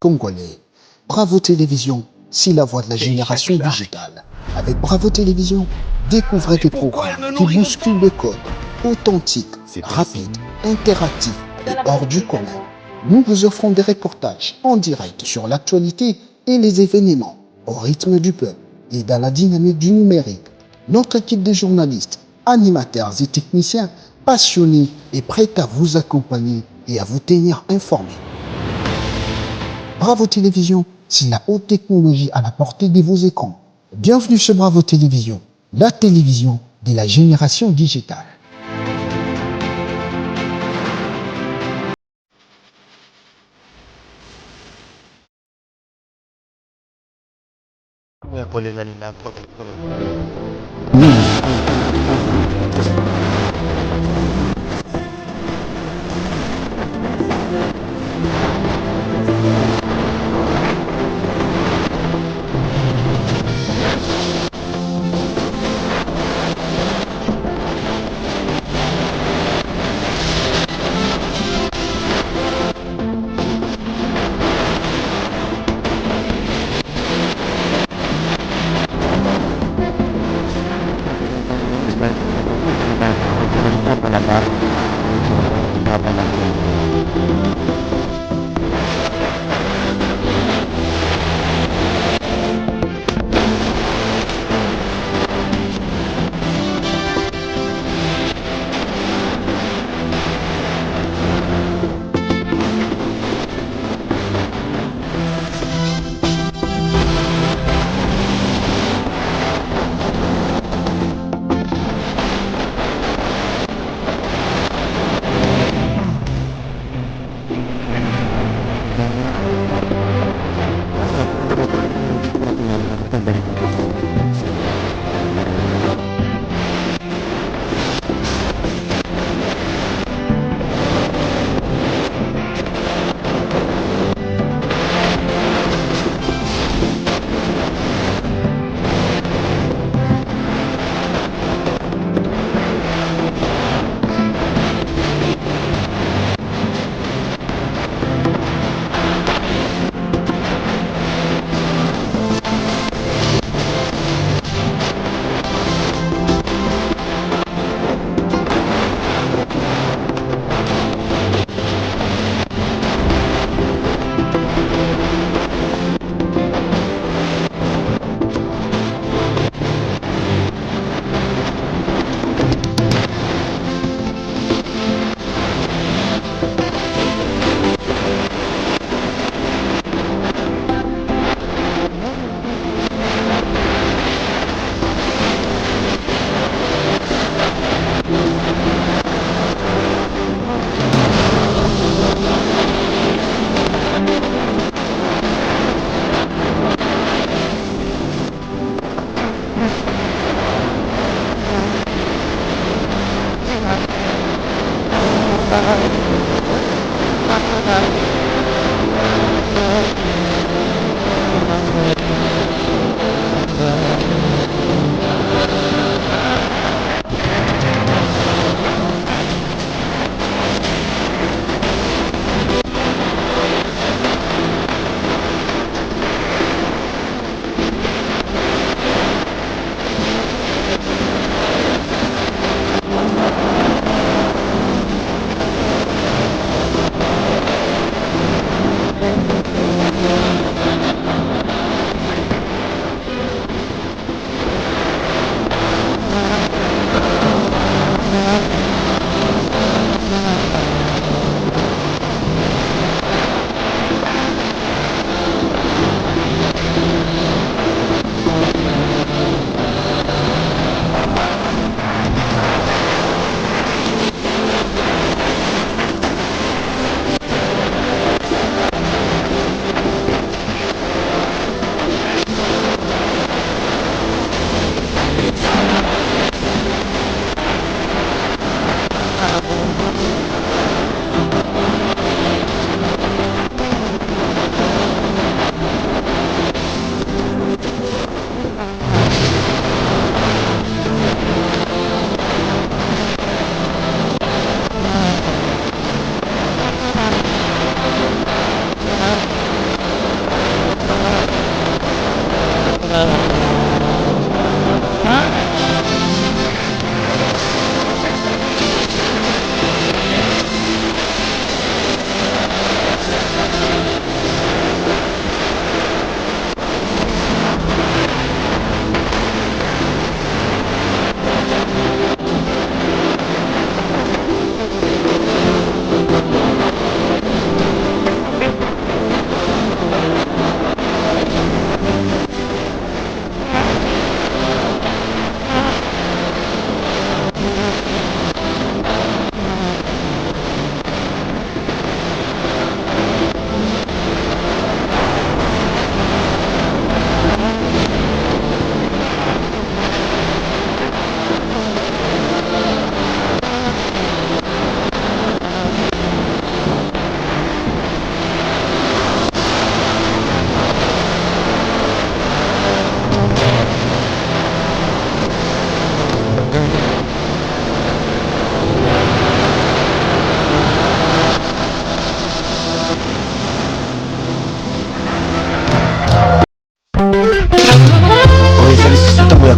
congolais. Bravo Télévision, c'est la voix de la génération digitale. Avec Bravo Télévision, découvrez des programmes qui bousculent le code, authentiques, rapides, interactifs et hors du commun. Nous vous offrons des reportages en direct sur l'actualité et les événements, au rythme du peuple et dans la dynamique du numérique. Notre équipe de journalistes, animateurs et techniciens passionnés et prêts à vous accompagner et à vous tenir informés. Bravo Télévision, c'est la haute technologie à la portée de vos écrans. Bienvenue sur Bravo Télévision, la télévision de la génération digitale.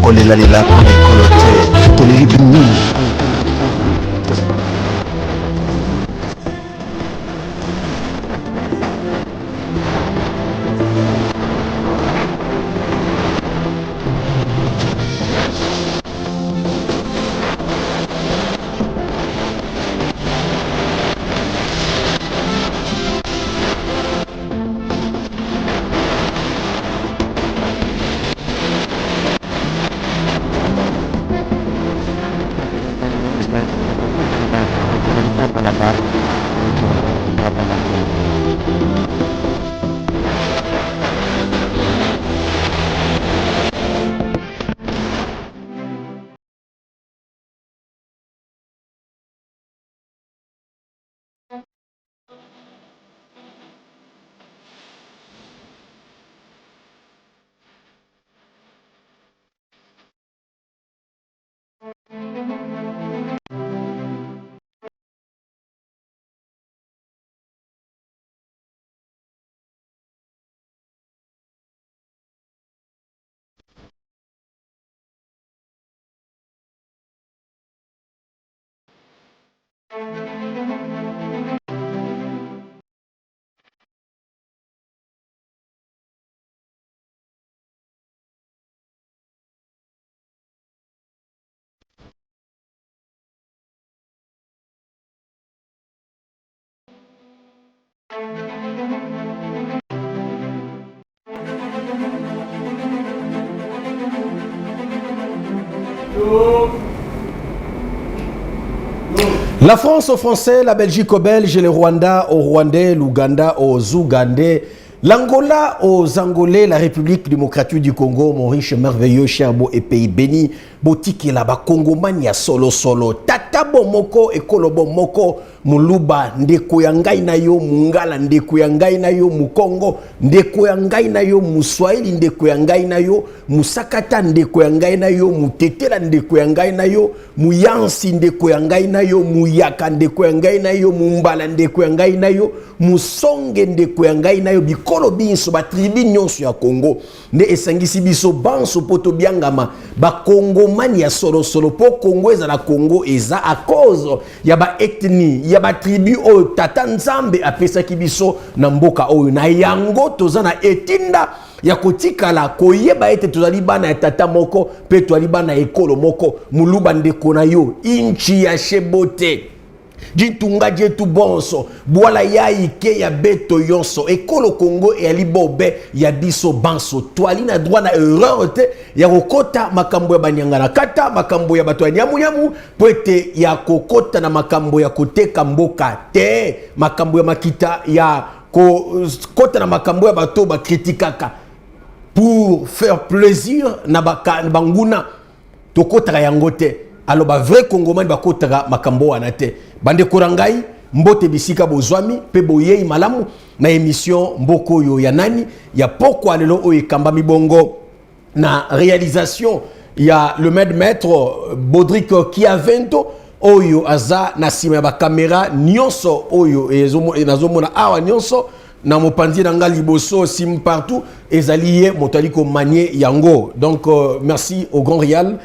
kolela lela ekolo te toleli bini. La France aux Français, la Belgique aux Belges, le Rwanda aux Rwandais, l'Ouganda aux Ougandais, l'Angola aux Angolais, la République démocratique du Congo, mon riche, merveilleux, cher, beau et pays béni, botiki là-bas, Congo mania solo solo, tata bomoko et kolobo moko, muluba, ndeko yangai na yo, mungala, ndeko yangai na yo, mukongo, ndeko yangai na yo, muswahili, ndeko yangai na yo, musakata, ndeko yangai na yo, mutetela, ndeko yangai na yo, muyansi, ndeko yangai na yo, muyaka, ndeko yangai na yo, mumbala, ndeko yangai na yo, musonge, ndeko yangai na yo, bikolo binso, ba tribi nyonso ya Congo, nde esangisi biso banso poto biangama, ba Congo mani ya solo solo, po Congo eza na Congo eza a cause ya ba ethnie, ya ba tribu oyo tata nzambe apesaki biso na mboka oyo, na yango toza na etinda ya kotikala koyeba ete tozali bana ya tata moko pe tozali bana ya ekolo moko, muluba ndeko na yo inchi ya shebote Jitunga jetu bonso Bwala ya ike ya beto yonso Ekolo Congo e alibobe ya biso banso Toali na droit na erreur te Ya kokota makambo ya banyanga na kata Makambo ya bato ya nyamu nyamu Pwete ya kokota na makambo ya koteka mboka te Makambo ya makita ya kota na makambo ya bato ba kritikaka Pour faire plaisir na banguna Tokota yango te Alors ba vrai Congomani ba kotaka makambo wana te Bande korangai mbote bisika bozwami pe boyei malamu na émission mboko yo ya nani ya poko alelo oyo kambami bongo na réalisation ya le maître Baudric Kiavento oyo aza na sima ya ba caméra nyonso oyo nazomona awa nyonso na mopanzi na nga liboso sim partout ezali motali ko manier yango donc merci au grand réal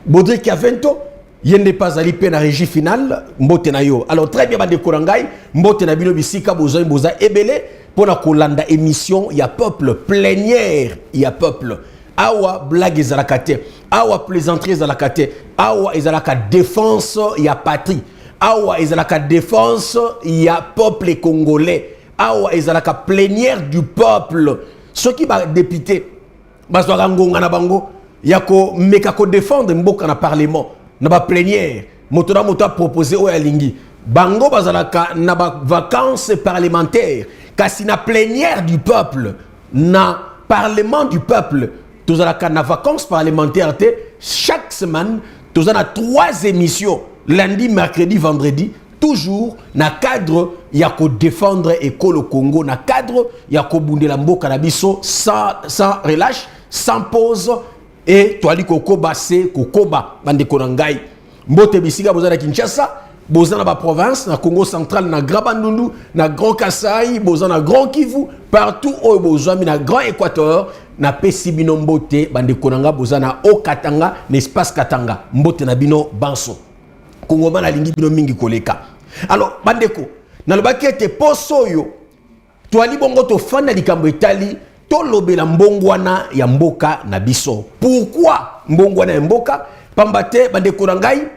Baudric Kiavento Yende pas ali pe na régie finale mbote na yo. Alors très bien bande korangai mbote na bino bisika boza ebele pona kolanda émission ya peuple plénière ya peuple. Awa blague ezalakate, awa plaisanterie ezalakate, awa ezalaka défense ya patrie. Awa ezalaka défense ya peuple congolais. Awa ezalaka plénière du peuple. Ce qui va député bazwaka ngonga na bango yako meka ko défendre mboka na parlement. Na ba plénière motora moto proposé o ya lingi bango bazalaka na ba vacances parlementaires kasi na plénière du peuple na parlement du peuple tozalaka na vacances parlementaires te chaque semaine tozana 3 émissions lundi mercredi vendredi toujours na cadre ya ko défendre ekolo Congo na cadre ya ko bundela mboka na biso sans relâche sans pause et toali kokoba se kokoba bande konangai mbote bisika bozala Kinshasa boza na ba province, na Congo central, na Grand Bandundu, na Grand Kasaï, boza na Grand Kivu, partout où boza na Grand Équateur, na pesi bino mbote, bande konanga boza na O Katanga, n'espace Katanga, mbote na bino banso. Congo na lingi bino mingi koleka. Alors, bandeko, na lobaki ete poso yo, toali bongo to fanda likambo etali, to lobela mbongwana ya mboka na biso. Pourquoi mbongwana ya mboka? Pambate bandeko na ngai,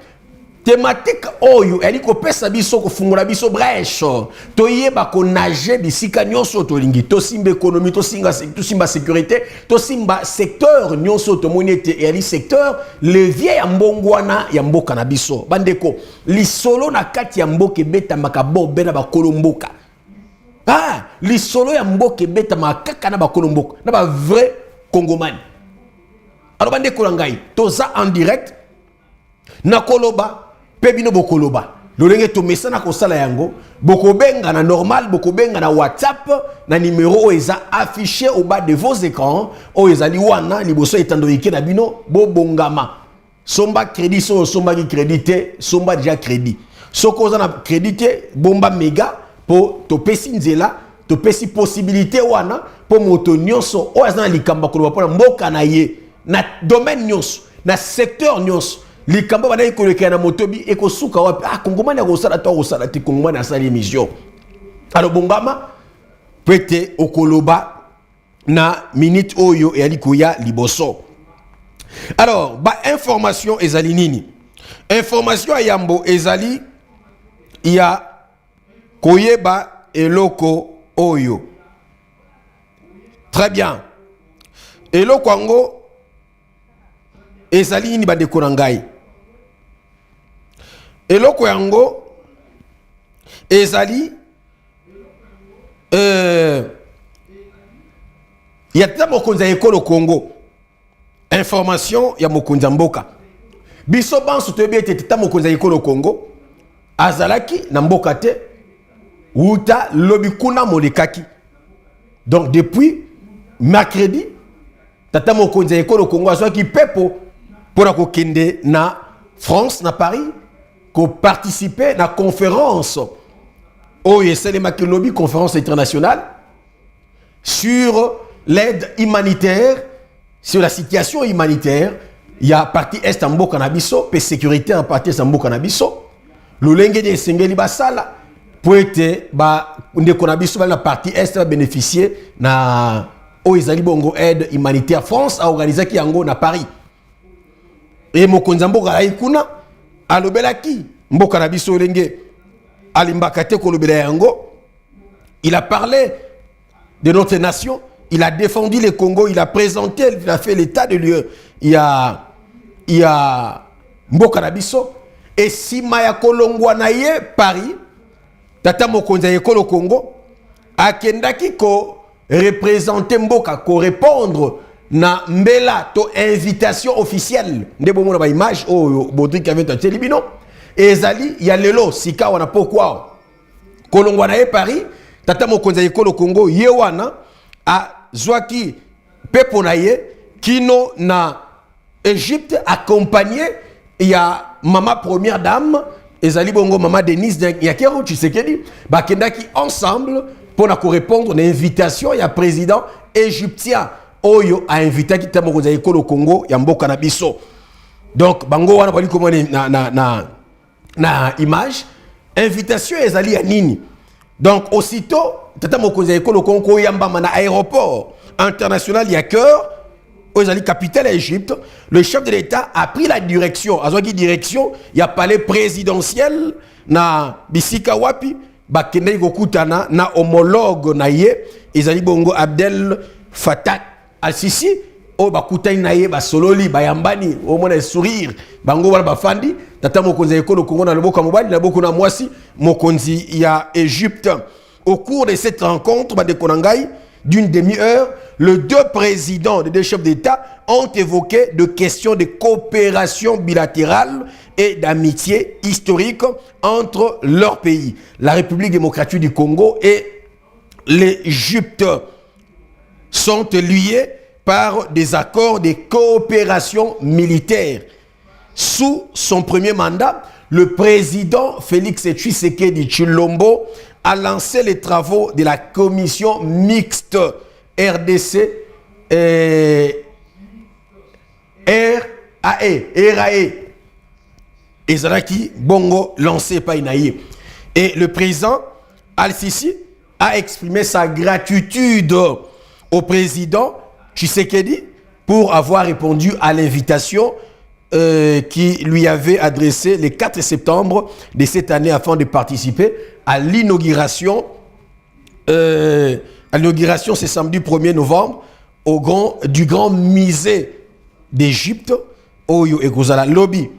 thématique oyo eli ko pesa biso ko fungula biso brèche to yeba ko nager bisika nyonso to lingi to simba économie to simba sécurité to simba secteur nyonso to monete eli secteur levier ya mbongwana ya mboka na biso bandeko lisolo na kati ya mboka beta makabo bena ba kolomboka lisolo ya mboka beta makaka na ba kolomboka na ba vrai congomani. Alors bandeko na ngai toza en direct na koloba pebino bokoloba lolenge to mesana ko sala yango bokobenga na normal bokobenga na WhatsApp na numéro eza affiché au bas de vos écrans o ezali wana liboso etandoike na bino bobongama somba crédit somba ki crédité somba déjà crédit soko za na crédité bomba méga po to pesi nzela to pesi possibilité wana po moto nyonso o ezana likamba koloba pona mboka na ye na domaine nyonso na secteur nyonso likambo bana koleka na motobi ekosuka wapi kongomani ya kosala to kosala ti kongomani asali émission. Alors bongama pete okoloba na minute oyo ya likoya liboso. Alors ba information ezali nini? Information ya yambo ezali ya koyeba eloko oyo. Très bien. Eloko ango ezali nini bandeko na ngai? Eloko yango ezali ya tata mokonzi ya ekolo Congo. Information ya mokonzi ya mboka biso banso toyebi ete tata mokonzi ya ekolo Congo azalaki na mboka te wuta lobi kuna molekaki. Donc depuis mercredi tata mokonzi ya ekolo Congo azwaki pepo pour kokende na France na Paris ko participer na conférence OESLMaki lobby conférence internationale sur l'aide humanitaire, sur la situation humanitaire. Il y a partie est en mboka na biso pe sécurité en partie est en mboka na biso lolenge de sengeli basala pour ete ba ndeko na biso na partie est va bénéficier na oezali bongo aide humanitaire. France a organisé ki yango na Paris. Et mokonzi mboka la ikuna alobelaki mboka na biso lenge alimbaka te kolobela yango. Il a parlé de notre nation, il a défendu le Congo, il a présenté, il a fait l'état de lieu. Il y a mboka na biso et si maya kolongwa na ye Paris tata mokonzi ya ekolo Congo akendaki ko représenter mboka ko répondre na mbela to invitation officielle nde bomo na ba image o Bodrik avait tenté libino ezali ya lelo sika wana pourquoi kolongwa na ye Paris tata mokonzi ya ekolo Congo ye wana a zwaki pepo na ye kino na Égypte accompagné ya mama première dame ezali bongo mama Denise Yakero Tshisekedi bakendaki ensemble pour na répondre à l'invitation ya président égyptien oyo a invité ki tamo ko za ekolo Congo ya mboka na biso. Donc bango wana bali comment na image invitation ezali ya nini. Donc aussitôt tata mokonzi ya ekolo Congo yamba na aéroport international ya Cœur aux capitale à Égypte, le chef de l'État a pris la direction. A dit direction, il y a palais présidentiel na Bisika Wapi, bakende gokutana na homologue na ye, ezali bongo Abdel Fattah al-Sisi, o bakutai na ye basololi bayambani, au moins sourire, bango wala bafandi, tata mokonzi ekolo Congo na loboka mobali na boko na mwasi mokonzi ya Égypte. Au cours de cette rencontre, bande konangai, d'une demi-heure, les deux présidents, les deux chefs d'État ont évoqué de questions de coopération bilatérale et d'amitié historique entre leurs pays, la République démocratique du Congo et l'Égypte, sont liés par des accords de coopération militaire. Sous son premier mandat, le président Félix Tshisekedi Tshilombo a lancé les travaux de la commission mixte RDC et RAE. Ezaraki Bongo lancé par Inaïe. Et le président Al-Sisi a exprimé sa gratitude au président Tshisekedi pour avoir répondu à l'invitation qui lui avait adressé le 4 septembre de cette année afin de participer à l'inauguration. L'inauguration, c'est samedi 1er novembre du grand musée d'Égypte, Oyo et Kozala Lobby.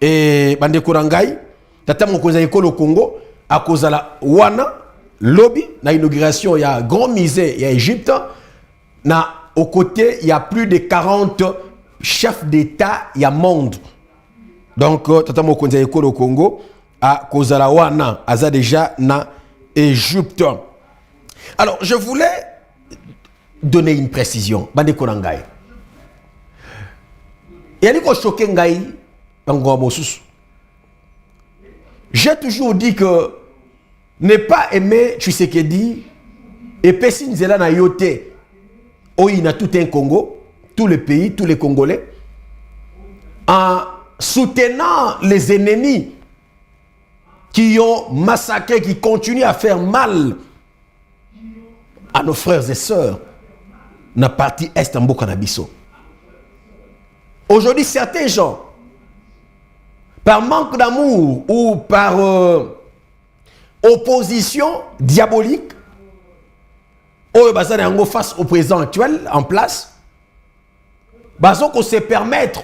Et Bande Korangai, Tata Mokoza Ekolo Congo, à Kozala Wana, Lobby, na inauguration, il y a un grand musée, il y a Égypte. Au côté, il y a plus de 40 chefs d'État, il y a monde. Donc, Tata Mokoza Ekolo Congo, à Kozala Wana, Aza déjà na Égypte. Alors, je voulais donner une précision. Bande Korangai. Il y a des choses choquées. J'ai toujours dit que ne pas aimer Tshisekedi et Pessin Zela na yote oina tout un Congo, tout le pays, tous les Congolais, en soutenant les ennemis qui ont massacré, qui continuent à faire mal à nos frères et sœurs dans la partie est en Bokanabiso. Aujourd'hui, certains gens, par manque d'amour ou par opposition diabolique, face au président actuel en place, qu'on se permettre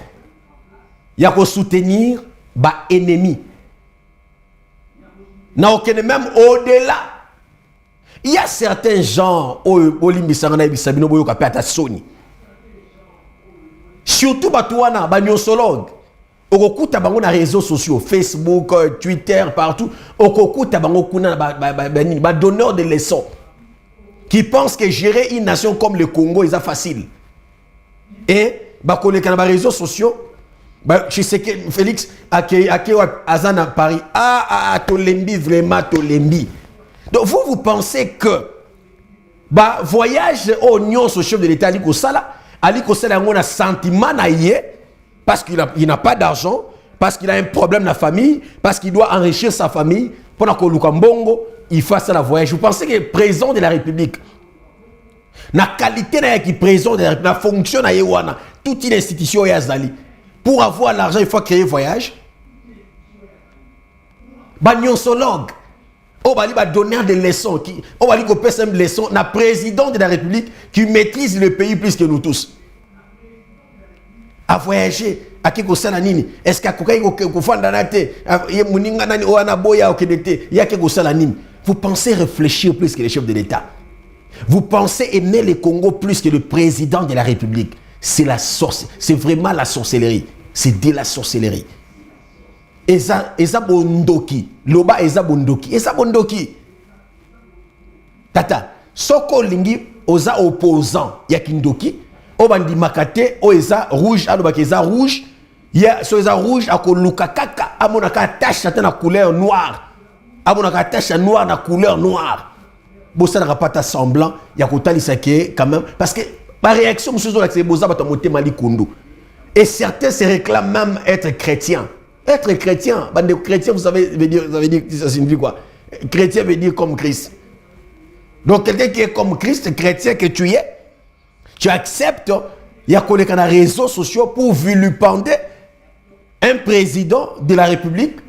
de soutenir l'ennemi. Même au-delà, il y a certains gens surtout les nyonsologues. Okuta bango na réseaux sociaux, Facebook, Twitter, partout. Okuta bango kuna ba donneur de leçons qui pensent que gérer une nation comme le Congo est facile. Et ba koleka na ba réseaux sociaux, je sais que Félix Azana Paris tolembi vraiment tolembi. Donc vous pensez que voyage au Nyon au chef de l'État Ali Kosala a un sentiment na yé parce qu'il n'a pas d'argent, parce qu'il a un problème dans la famille, parce qu'il doit enrichir sa famille, pendant que Lukambongo, il fasse la voyage. Vous pensez que le président de la République, la qualité de président de la République, la fonction de toute une institution Yazali, pour avoir l'argent, il faut créer un voyage. Nyonsologue, on va donner des leçons, on va dire que une leçon, le président de la République qui maîtrise le pays plus que nous tous. À voyager, à qui ça nini? Est-ce qu'à quoi vous pensez réfléchir plus que les chefs de l'État? Vous pensez aimer le Congo plus que le président de la République? C'est vraiment la sorcellerie. C'est de la sorcellerie. Eza bondoki, loba eza bondoki. Tata, soko lingi oza opposant yakindoki. Obandi makate o eza rouge alobaki eza rouge ya so eza rouge akoluka kaka amonaka tache na couleur noire amonaka tache noire na couleur noire bosa na pas semblant ya kotalisa ke quand même parce que par réaction monsieur zola c'est boza bato motema likundu et certains se réclament même être chrétiens. Être chrétien, bande chrétien, vous savez dire ça signifie quoi? Chrétien veut dire comme Christ. Donc quelqu'un qui est comme Christ, chrétien que tu es, tu acceptes, il y a des réseaux sociaux pour vilipender un président de la République,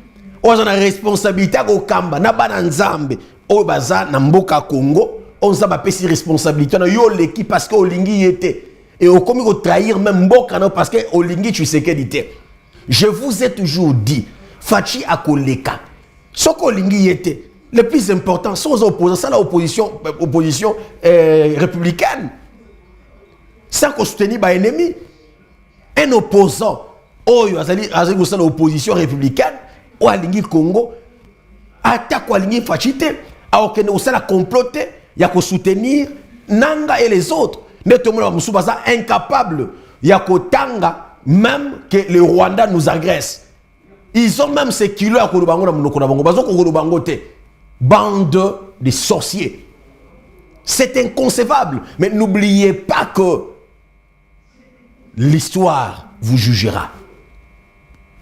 ou a la responsabilité au Kamba, na bananzambe, au baza na mboka Congo, on a pas pris responsabilité na yo l'équipe parce que Olingi était et au commis de trahir même mboka parce que Olingi tu sais qu'elle était. Je vous ai toujours dit, Fachi Akoleka, ce qu'Olingi était, le plus important, sans opposants, c'est l'opposition républicaine. Sans qu'on soutenir l'ennemi. Un opposant, l'opposition républicaine, ou à l'Ingi Congo, attaque à l'Ingi Fachite, alors que nous sommes complotés, il y a qu'on soutenir Nanga et les autres. Nous sommes incapables, il y a qu'on tanga, même que le Rwanda nous agresse. Ils ont même ces kilos à Kouroubango, bande de sorciers. C'est inconcevable. Mais n'oubliez pas que l'histoire vous jugera.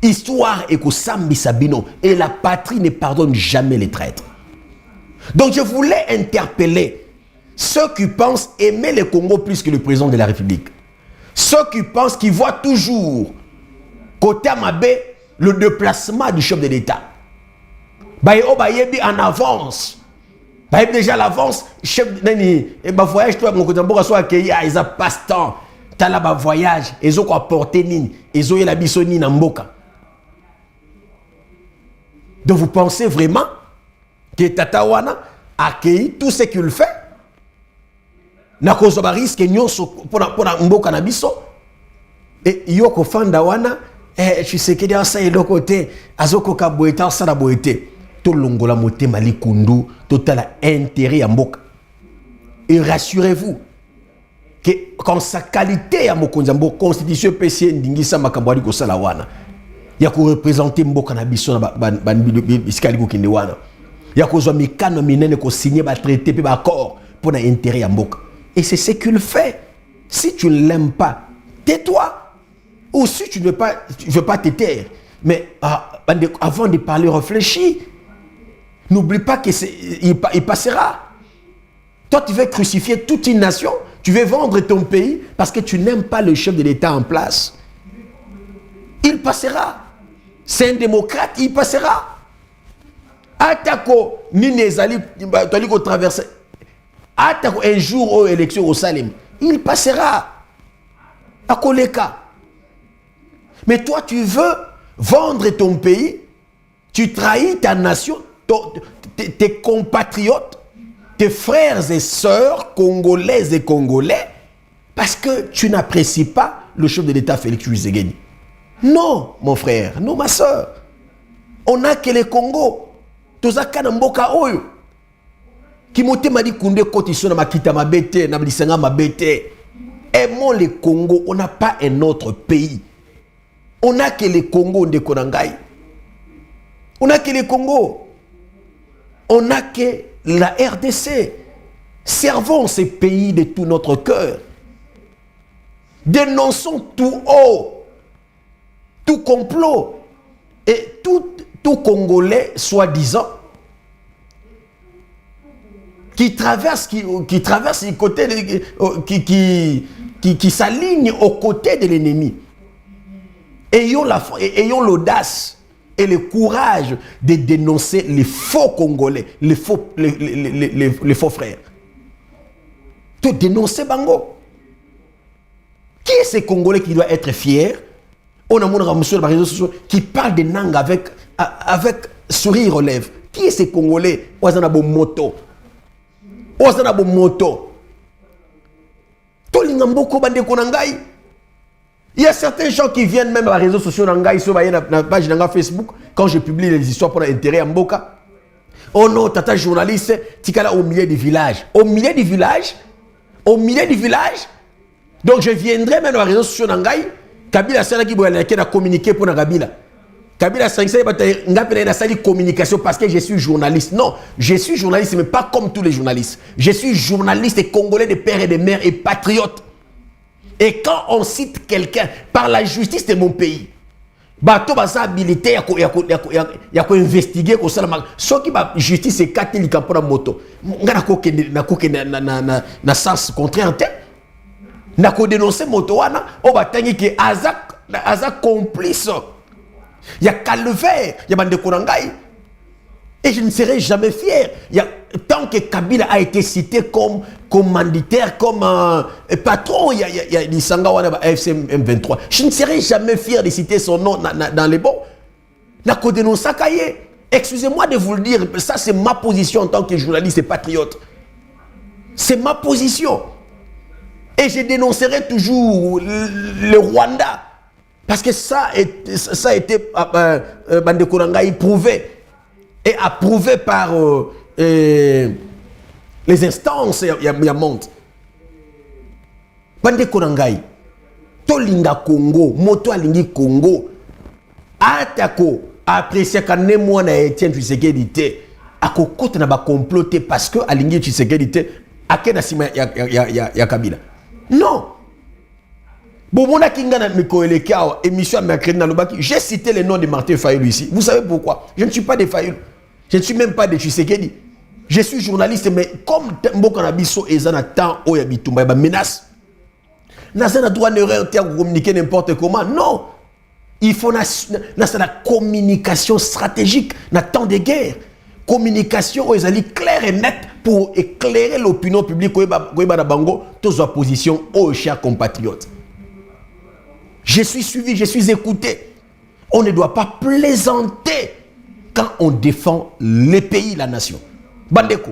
Histoire est Sambi Sabino. Et la patrie ne pardonne jamais les traîtres. Donc je voulais interpeller ceux qui pensent aimer le Congo plus que le président de la République. Ceux qui pensent qu'ils voient toujours côté Amabé le déplacement du chef de l'État. En avance. Déjà l'avance, chef de voyage, toi, mon côté, ils ont passe-temps. Tu as là voyage, ils ont apporté nini, ils ont la bisoni Namboka. Donc vous pensez vraiment que Tatawana a accueilli tout ce qu'il fait? Na kozo ba risque nyonso pour mboka na biso. Et yoko fanda wana tu sais que dans ça et l'autre côté azoko ka boeta ça la boete to longola motema likundu total intérêt ya mboka. Et rassurez-vous que quand sa qualité ya mokonza mboka constitution PC ndingisa makambwali ko sala wana ya ko représenter mboka na biso na biskali ko kinde wana ya ko zo mikano minene ko signer ba traité pe ba accord pour na intérêt ya mboka. Et c'est ce qu'il fait. Si tu ne l'aimes pas, tais-toi. Ou si tu ne veux pas te taire. Mais avant de parler, réfléchis. N'oublie pas qu'il passera. Toi, tu veux crucifier toute une nation. Tu veux vendre ton pays parce que tu n'aimes pas le chef de l'État en place. Il passera. C'est un démocrate, il passera. Atako, Ninezali, tu as traversé. Un jour aux élections au Salem, il passera à Koleka. Mais toi, tu veux vendre ton pays, tu trahis ta nation, tes compatriotes, tes frères et sœurs congolaises et congolais, parce que tu n'apprécies pas le chef de l'État Félix Tshisekedi. Non, mon frère, non, ma sœur. On n'a que le Congo. Tozaka Mboka Oyo. Qui m'a dit Koundé Kotisson na makita mabete na blisanga mabete. Aimons le Congo, on n'a pas un autre pays. On n'a que le Congo de Konangai. On n'a que le Congo. On n'a que la RDC. Servons ces pays de tout notre cœur. Dénonçons tout haut, tout complot et tout Congolais soi-disant qui traverse les côtés qui s'aligne aux côtés de l'ennemi. Ayons l'audace et le courage de dénoncer les faux Congolais, les faux frères. De dénoncer Bango. Qui est ce Congolais qui doit être fier? On a mon monsieur sur les réseaux sociaux qui parle de langue avec sourire aux lèvres. Qui est ce Congolais? Ouazanabo moto. Ouazanabo moto. Tolingamboko bande konangai. Il y a certains gens qui viennent même à les réseaux sociaux nangai sur la page nanga Facebook quand je publie les histoires pour l'intérêt à Mboka. Oh non, tata journaliste, tikala au milieu du village. Au milieu du village. Donc je viendrai même à les réseaux sociaux nangai. Kabila sala ki boyana ki na communiquer pour na Kabila. Kabila sangisa ngapela na sali communication parce que je suis journaliste. Non, je suis journaliste mais pas comme tous les journalistes. Je suis journaliste et congolais de père et de mère et patriote. Et quand on cite quelqu'un par la justice de mon pays, bato basa habilité ya ko investiguer ko sala soki ba justice e katilika pour la moto. Ngana ko na sens contraire te. Na ko dénoncer moto wana o batangi ke azak complice. Il y a calvaire, il y a bande korangai. Et je ne serai jamais fier. Tant que Kabila a été cité comme commanditaire, comme patron, il y a l'Isanga wana AFC M23. Je ne serai jamais fier de citer son nom dans les bons. Na ko dénoncer kaye. Excusez-moi de vous le dire, ça c'est ma position en tant que journaliste et patriote. C'est ma position. Et je dénoncerai toujours le Rwanda. Parce que ça a été Bande Korangai prouvé. Et approuvé par les instances ya monte. Bande Korangai. Tolinga Congo. Moto alingi Congo. Atako. apprécier quand même moi na Etienne Tshisekedi te akokota na ba comploter parce que alingi Tshisekedi te akena sima ya Kabila. Non. Bon, mon akinga na mikoeleke awa émission à mercredi na lobaki, j'ai cité le nom de Martin Fayulu ici. Vous savez pourquoi? Je ne suis pas de Fayulu. Je ne suis même pas de Tshisekedi. Je suis journaliste, mais comme Mboka na biso ezana temps oya bitumba ba menace. N'a droit de communiquer n'importe comment. Non. Il faut la communication stratégique, dans temps de guerre. Communication où ils allaient claire et nette pour éclairer l'opinion publique où ils bango tous oppositions aux chers compatriotes. Je suis suivi, je suis écouté. On ne doit pas plaisanter quand on défend les pays, la nation. Bandeko.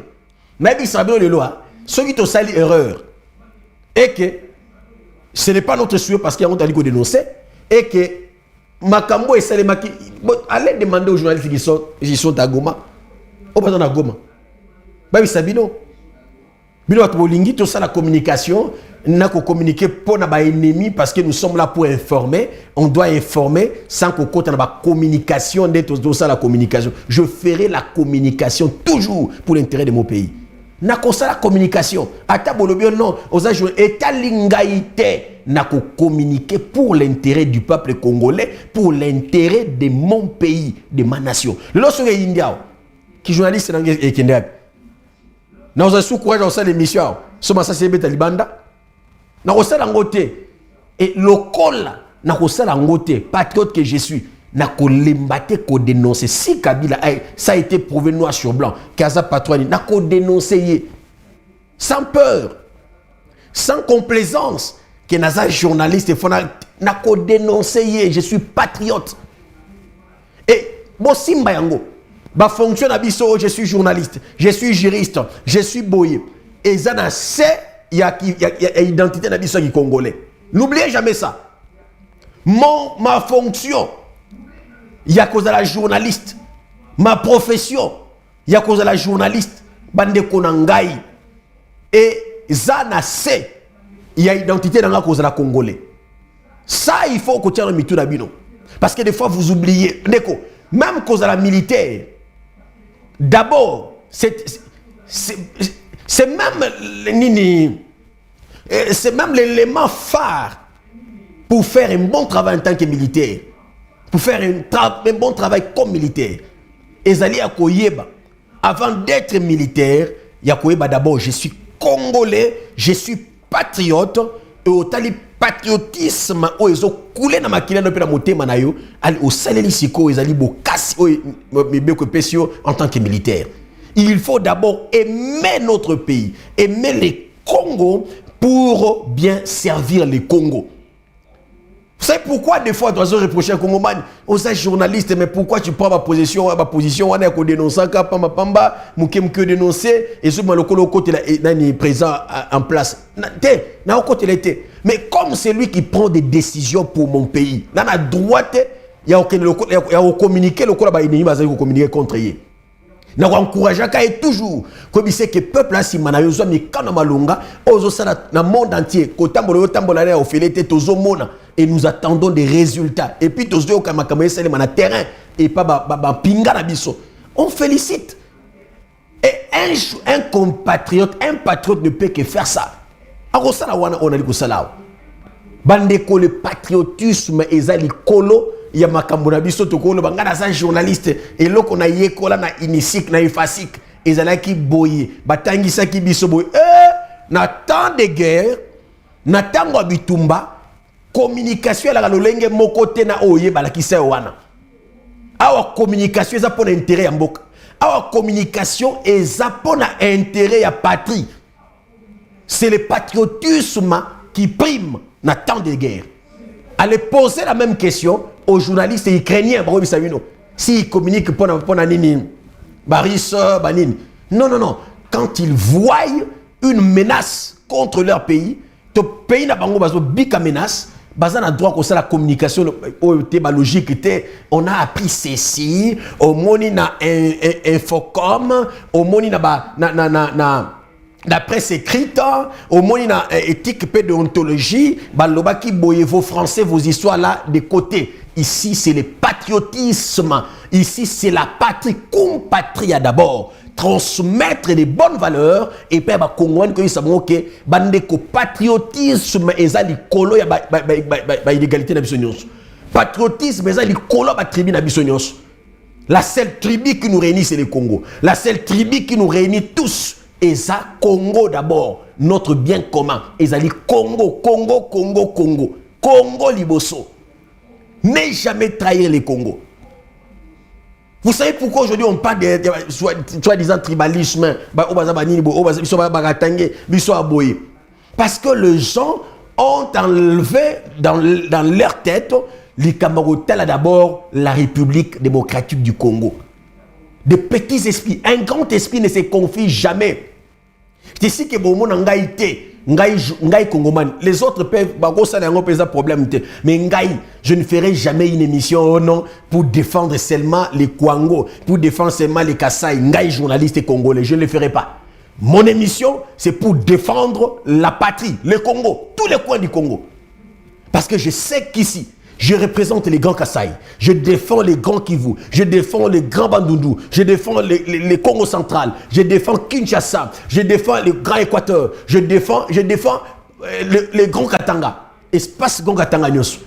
Mais il s'agit de loi. Ceux qui ont sali erreur et que ce n'est pas notre souhait parce qu'il y a un qu'on dénoncer et que Makambo et Salemaki, allez demander aux journalistes qui sont à Goma. Au besoin à Goma. Bah oui, Sabino. Bino Atbolingi, tout ça, la communication, n'a qu'à communiquer pour nos ennemis parce que nous sommes là pour informer. On doit informer sans qu'on compte dans la communication, tout ça, la communication. Je ferai la communication toujours pour l'intérêt de mon pays. N'a qu'à ça, la communication. Ata bolobio non, aux agents, état lingaïté. N'a qu'à communiquer pour l'intérêt du peuple congolais, pour l'intérêt de mon pays, de ma nation. Lorsque India, qui journaliste dans le Kenya, nous avons sous courage dans cette émission, sommes ça c'est Betalibanda. Nous avons ça dans côté et le col, nous avons ça dans côté patriote que je suis. N'a qu'à l'embatter, qu'à dénoncer. Si Kabila, ça a été prouvé noir sur blanc, Kaza Patouani, n'a qu'à dénoncer sans peur, sans complaisance. Que naza journaliste n'a qu'à dénoncer, je suis patriote. Et bon simba yango, ba fonction abiso, je suis journaliste, je suis juriste, je suis boyer. Et ça na c'est il y a identité d'abiso qui congolais. N'oubliez jamais ça. Ma fonction, il y a cause de la journaliste. Ma profession, il y a cause de la journaliste. Bande konangai. Et ça na c'est il y a identité dans la cause de la Congolais. Ça, il faut qu'on tienne le mitou d'abino. Parce que des fois, vous oubliez. Même cause de la militaire, d'abord, c'est même l'élément phare pour faire un bon travail en tant que militaire. Pour faire un bon travail comme militaire. Et Zali Akoyeba, avant d'être militaire, Yakoyeba d'abord, je suis Congolais, je suis patriote et au tali patriotisme où ils ont coulé dans ma kilé dans le motema na yo au saleli siko ils ali bo kasi en tant que militaire. Il faut d'abord aimer notre pays, aimer les Congo pour bien servir les Congo. Vous savez pourquoi des fois, on doit reprocher à Congoman, on est journaliste, mais pourquoi tu prends ma position, on est à dénoncer, que dénoncer, et ce le côté est présent en place. Mais comme c'est lui qui prend des décisions pour mon pays, dans la droite, il y a communiqué, le col va communiquer contre lui. Nous encourageons toujours comme il sait que le peuple a si manayozo mais quand on malonga ozo sala dans le monde entier kotambola tambola au filet tozo mona et nous attendons des résultats et puis tozo kama kama sele na terrain et pas ba pinga na biso on félicite et un compatriote un patriote ne peut que faire ça ako sala wana on a dit ko sala bandeko le patriotisme ezali kolo ya makambo na biso tokolo bangana za journaliste et loko na yekola na inisik na ifasik ezalaki boye batangisa ki biso boye na temps de guerre na tango bitumba communication la lolenge moko te na oye balakisa wana awa communication eza pona intérêt ya mboka awa communication eza pona intérêt ya patrie. C'est le patriotisme qui prime na temps de guerre. Allez poser la même question aux journalistes ukrainiens. S'ils communiquent pour Nini, Baris, Banini. Non, non, non. Quand ils voient une menace contre leur pays, le pays n'a pas de menace. Bazan a droit à la communication logique. On a appris ceci. Au moni na infocom. Au moni na la presse écrite, au moins il y a éthique et déontologie, baloba qui boye vos français, vos histoires là de côté. Ici c'est le patriotisme Ici, c'est la patrie, cum patria d'abord. Transmettre les bonnes valeurs et puis bah Congolais que ça montre que bandeko patriotisme ezali kolo ya ba illégalité na bisonyos. Patriotisme ezali kolo ba tribu na bisonyos. La seule tribu qui nous réunit c'est le Congo. La seule tribu qui nous réunit tous eza Congo d'abord, notre bien commun. Ezali Congo, Congo, Congo, Congo. Congo liboso. Ne jamais trahir les Congo. Vous savez pourquoi aujourd'hui on parle de soi-disant tribalisme? Parce que les gens ont enlevé dans leur tête les Camerounais d'abord la République démocratique du Congo. De petits esprits. Un grand esprit ne se confie jamais. C'est ici que bon monde a été. Ngai Congoman. Les autres peuvent un problème. Mais Ngai, je ne ferai jamais une émission oh non, pour défendre seulement les Kwango, pour défendre seulement les Kassai. Ngai, journaliste congolais, je ne le ferai pas. Mon émission, c'est pour défendre la patrie, le Congo, tous les coins du Congo. Parce que je sais qu'ici, je représente les grands Kassai, je défends les grands Kivu, je défends les grands Bandundu, je défends les Congo central, je défends Kinshasa, je défends le Grand Équateur, je défends les grands Katanga, espace grand Katanga Nyos.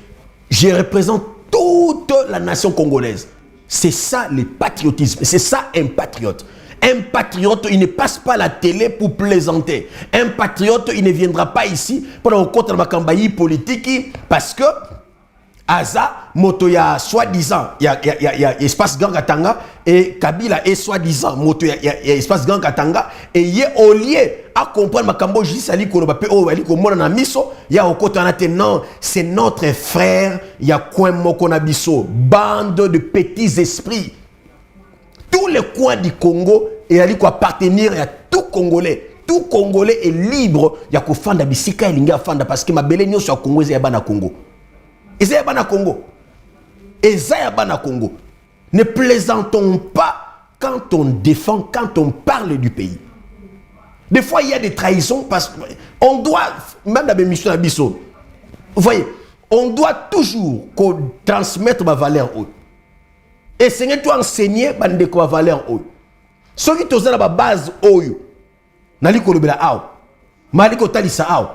Je représente toute la nation congolaise. C'est ça le patriotisme, c'est ça un patriote. Un patriote, il ne passe pas la télé pour plaisanter. Un patriote, il ne viendra pas ici pour rencontrer ma campagne politique parce que Aza, moto ya soi-disant, il y a espace Grand Katanga et Kabila est soi-disant, moto ya espace Grand Katanga et il est au lieu à comprendre ma cambo juste ali ko ba pe o ali ko mona na miso ya okota na te non, c'est notre frère, il y a coin moko na biso, bande de petits esprits. Tous les coins du Congo et ali ko appartenir à tout Congolais. Tout Congolais est libre ya ko fanda bisika elinga fanda parce que ma belle nyo sur Congo ya bana Congo. Ezayabana Congo. Ezayabana Congo. Ne plaisantons pas quand on défend, quand on parle du pays. Des fois, il y a des trahisons parce qu'on doit, même dans mes missions à Bissau, vous voyez, on doit toujours transmettre ma valeur haute. Et c'est toi enseigner ma valeur haute. Ceux qui ont la base haute, nali kolobela haut, mali kotalisa haut.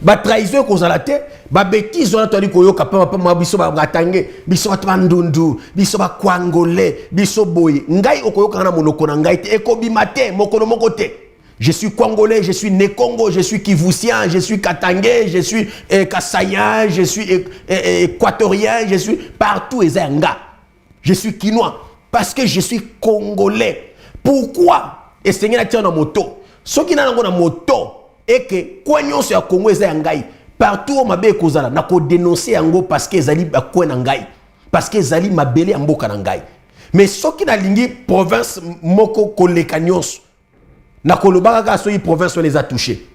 Ba trahison ko zala te ba bêtise on atali ko yoka pa ma biso ba gatange biso batandundu biso ba kwangolais biso boy ngai okoyoka na monoko na ngai te ekobima te mokolo moko te. Je suis congolais, je suis né Congo, je suis kivusien, je suis katangais, je suis kassaïen, je suis équatorien, je suis partout ezanga. Je suis quinois parce que je suis congolais. Pourquoi? Et c'est ngena tia na moto. Soki na ngo na moto et que quoi nyon se Congo eza ngai partout mabe kozala na ko dénoncer yango parce que ezali ba ko na ngai parce que ezali mabele ya mboka na ngai mais soki na lingi province moko koleka nyonso na kolobaka ka so yi province on les a touchés.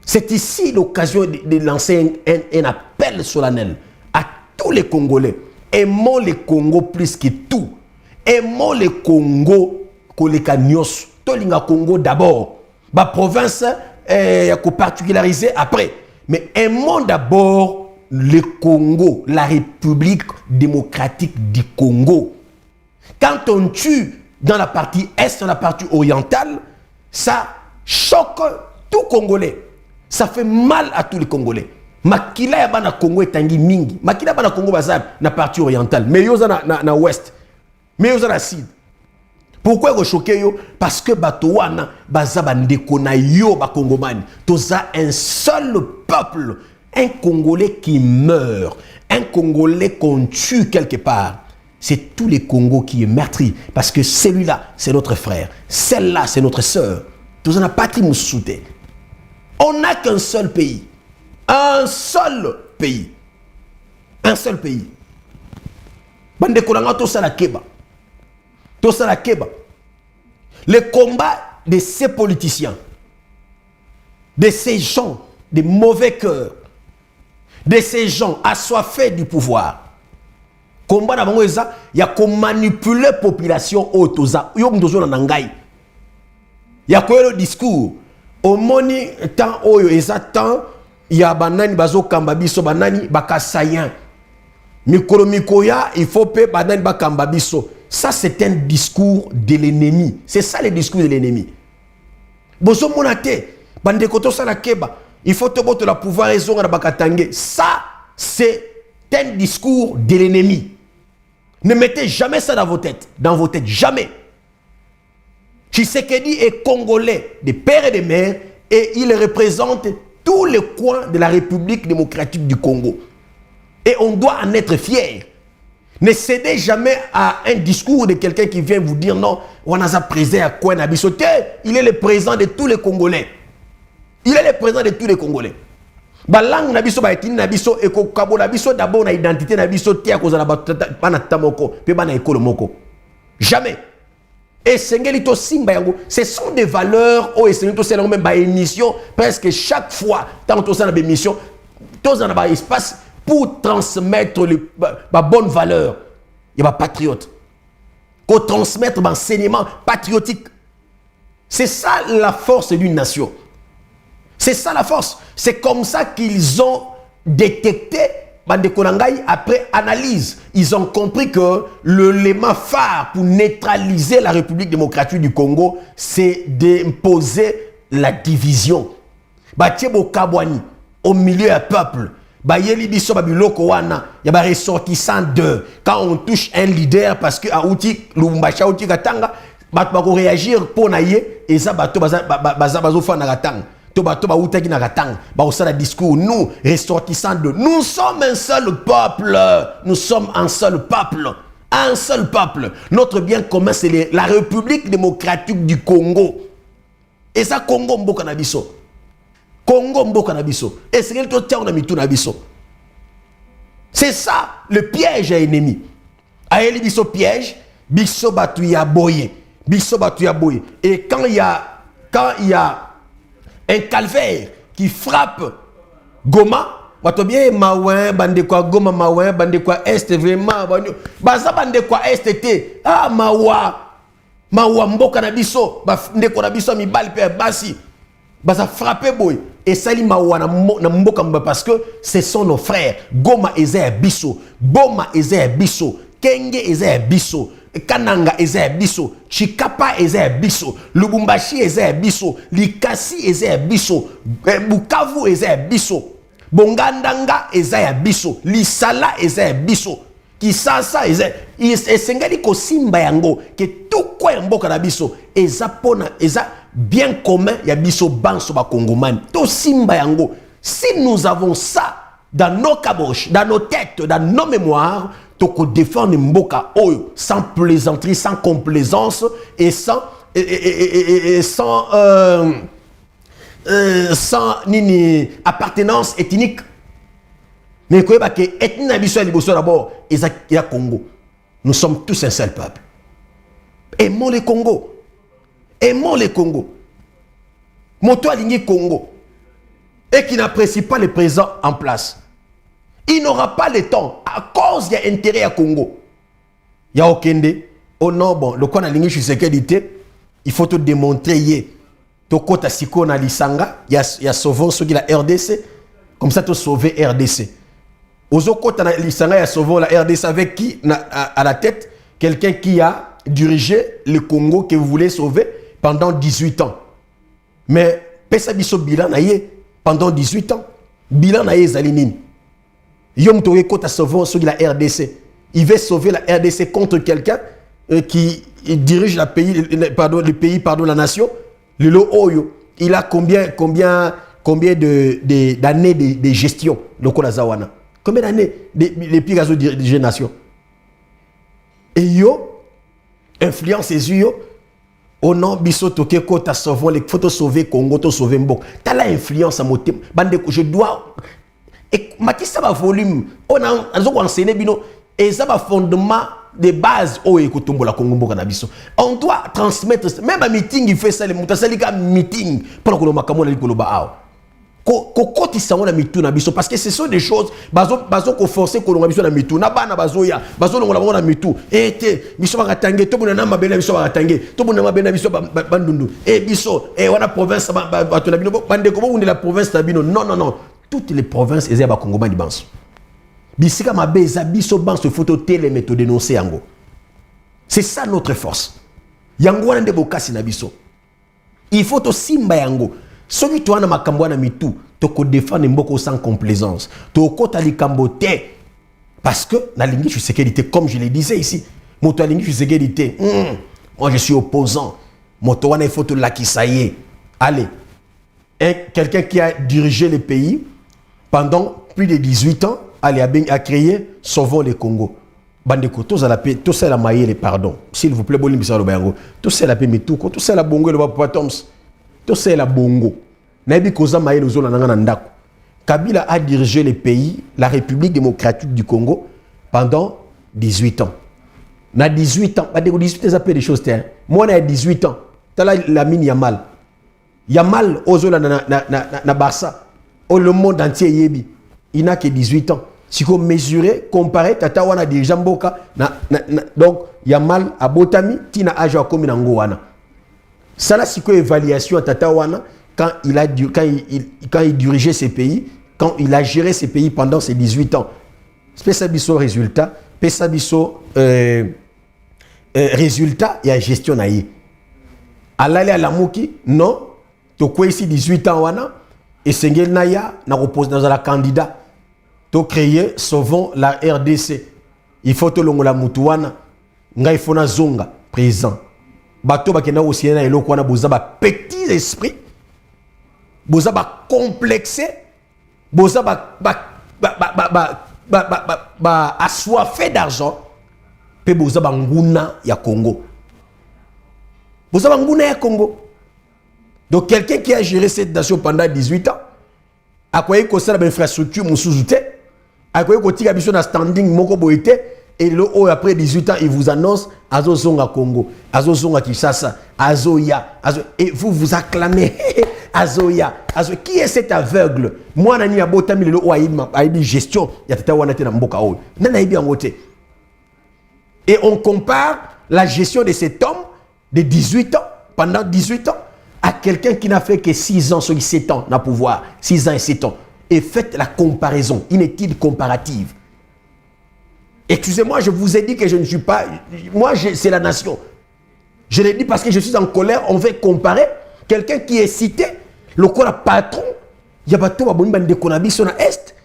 C'est ici l'occasion de lancer un appel solennel à tous les Congolais. Aimons le Congo plus que tout. Aimons le Congo koleka nyonso to linga Congo d'abord ba province qu'on particulariser après. Mais aimons d'abord le Congo, la République démocratique du Congo. Quand on tue dans la partie est, dans la partie orientale, ça choque tout Congolais. Ça fait mal à tous les Congolais. Makila ya bana Congo etangi mingi. Makila bana Congo bazab na partie orientale. Mais yoza na ouest. Mais yoza na sud. Pourquoi vous choquez? Parce que Batouana, Bazaba Ndekona yo Bakongomani. Toza un seul peuple, un Congolais qui meurt, un Congolais qu'on tue quelque part. C'est tous les Congos qui est meurtri. Parce que celui-là, c'est notre frère. Celle-là, c'est notre sœur. Toza na patrie moussouté. On n'a qu'un seul pays. Un seul pays. Un seul pays. Bandekolanga tosa la keba. Tout ça la Keba. Le combat de ces politiciens, de ces gens de mauvais cœur, de ces gens assoiffés du pouvoir. Combat d'abord il y a qu'on manipuler la population autoza. Il y a quoi le discours? Au moni temps oyo ezatan il y a banani bazo kambabiso banani bakasayan. Mikolo mikoya il faut pe banani bakambabiso. Ça, c'est un discours de l'ennemi. C'est ça le discours de l'ennemi. Bozo monate, bande koto sala keba, il faut te botte la pouvoir raison à bakatangé. Ça, c'est un discours de l'ennemi. Ne mettez jamais ça dans vos têtes. Dans vos têtes, jamais. Tshisekedi est congolais, de père et de mère, et il représente tous les coins de la République démocratique du Congo. Et on doit en être fier. Ne cédez jamais à un discours de quelqu'un qui vient vous dire non, on a ça présent à quoi Nabisote. Il est le président de tous les Congolais. Il est le président de tous les Congolais. Balang Nabiso ba etini Nabiso eko kabo Nabiso d'abord na identité Nabiso tia koza na bana tamoko pe bana ekolo moko. Jamais. Et Sengelito Simba yango, ce sont des valeurs au Sengelito c'est même ba émission presque chaque fois tant on a des émissions, tous en a espace pour transmettre la bonne valeur. Il y a des patriotes. Pour transmettre l'enseignement patriotique. C'est ça la force d'une nation. C'est ça la force. C'est comme ça qu'ils ont détecté, après analyse, ils ont compris que l'élément phare pour neutraliser la République démocratique du Congo, c'est d'imposer la division. Au milieu du peuple. Bayeli biso babiloko wana ya ba ressortissant de quand on touche un leader parce que a outi Lubumbashi outi katanga bato bako réagir pour naie et ça bato bazo fa na katanga to bato ba outa ki na katanga ba osala discours nous ressortissant de nous sommes un seul peuple, nous sommes un seul peuple, un seul peuple, notre bien commun c'est la République démocratique du Congo et ça Congo mboka na biso Congo mboka na biso. Et c'est quelque chose na mitu na biso. C'est ça le piège à ennemi. Aeli biso piège, biso batu ya boye. Biso batu ya boye. Et quand il y a un calvaire qui frappe Goma, bato bien mawen bande kwa Goma mawen bande kwa est vraiment baza bande kwa est te ah mawa mboka na biso bande kwa na biso mi bal pe basi baza frappé boy. Et Salima wana na mboka parce que ce sont nos frères. Goma eza biso, Boma eza biso, Kenge eza biso, Kananga eza biso, Chikapa eza biso, Lubumbashi eza biso, Likasi eza biso, Bukavu eza biso, Bongandanga eza biso, Lisala eza biso, Kisasa eza esengali ko simba yango que tout quoi mboka na biso eza pona eza bien commun ya biso banso ba Congomani to simba yango. Si nous avons ça dans nos caboches, dans nos têtes, dans nos mémoires, to défendre mboka oyo sans plaisanterie, sans complaisance et sans nini appartenance ethnique. Mais quoi que ethnie na biso liboso d'abord ezaki Congo. Nous sommes tous un seul peuple. Aimons le Congo. Aimons le Congo. Moto aligné Congo. Et qui n'apprécie pas le président en place. Il n'aura pas le temps. À cause il y a intérêt à Congo. Il y a Okende. Oh non, bon, le quoi aligné chez sécurité, il faut te démontrer. To kota siko na lisanga. Il y a sauvons ceux qui la RDC. Comme ça, tu sauves RDC. Ozo kota na lisanga, il y a sauvons la RDC avec qui à la tête? Quelqu'un qui a dirigé le Congo que vous voulez sauver pendant 18 ans. Mais pesa biso bilan naie pendant 18 ans. Bilan naie zalinine. Yom toye kota sauvons ceux de la RDC. Il veut sauver la RDC contre quelqu'un qui dirige le pays, la nation. Le lo oyo, il a combien d'années de gestion le Kolazawana. Combien d'années depuis qu'il a dirigé la nation? Et yo influence les yeux au nom biso toke kota sauvons les photos sauver Congo to sauver mbok. T'as la influence à moté bande je dois et matissa ba volume on a enseigné bino et ça va fondement de base au ekotombo la Congo mboka na biso. On doit transmettre même un meeting il fait ça les mutasalika meeting pour que le makamo la likolo ba ao. Kokoti sango na mitu na biso parce que ce sont des choses bazo ko forcer ko longa biso na mitu na bana bazoya bazo longa bango na mitu ete biso ba katange to buna na mabena biso ba katange to buna mabena biso bandundu e biso e wana province ba to na bino bande ko bonde la province na bino non toutes les provinces eza ba Congo mani banso bisika mabeza biso banso photo télé méthode dénoncer yango C'est ça notre force. Yango wana nde bokasi na biso. Il faut to simba yango. Soki to wana makambo na mitu, to ko défendre mboko sans complaisance. To kota likambo te. Parce que na lingi Tshisekedi, comme je le disais ici, moto lingi Tshisekedi, moi je suis opposant. Moto wana il faut to lakisaye. Allez. Quelqu'un qui a dirigé le pays pendant plus de 18 ans, allez, a créé Sauvons le Congo. Bandeko, tous à la paix, tous à la maille, pardon. S'il vous plaît, Bolim Bissau Bango. Tous à la paix, mais tout, tous à la bongo, le papa Toms. Tous à la bongo. Nabi Koza maille, le zone nanandako. Kabila a dirigé le pays, la République démocratique du Congo, pendant 18 ans. Na 18 ans, 18 ans, ça fait des choses. Moi, on a 18 ans. T'as la mine Yamal. Yamal, Ozola na Barça. Le monde entier, yebi. Il n'a que 18 ans. Si vous mesurez, comparez, Tata Wana dirigeant Mboka, donc Yamal a Botami, Tina Aja Komi Nangowana. Ça là, c'est quoi évaluation à Tata Wana quand il dirigeait ces pays, quand il a géré ces pays pendant ses 18 ans. Pesabiso résultat, Pesabiso résultat, il y a gestion naïe. Alale à la Mouki, non, tu quoi ici 18 ans Wana, et Sengel Naya, n'a repose dans la candidat. To créer Sauvons la RDC. Il faut to longola mutuwana ngai fona zonga présent. Bato bakena aussi na eloko wana boza ba petits esprits. Boza ba complexé. Boza ba assoiffé d'argent. Pe boza ba nguna ya Congo. Boza ba nguna ya Congo. Donc quelqu'un qui a géré cette nation pendant 18 ans a quoi que ça l'infrastructure musuzuté. A quoi que tika biso na standing moko boité et le haut après 18 ans il vous annonce azozonga Congo, azozonga Kinshasa, azoya, et vous acclamez azoya, qui est cet aveugle? Moi nani abotami le haut aïdi gestion ya tata wana te na mboka o. Nana ibi angote. Et on compare la gestion de cet homme de 18 ans pendant 18 ans à quelqu'un qui n'a fait que 6 ans sur 7 ans dans le pouvoir, 6 ans et 7 ans. Et faites la comparaison, une étude comparative. Excusez-moi, je vous ai dit que je ne suis pas... Moi, c'est la nation. Je l'ai dit parce que je suis en colère. On veut comparer quelqu'un qui est cité, le corps patron, il y a pas tout le monde qui sur l'Est,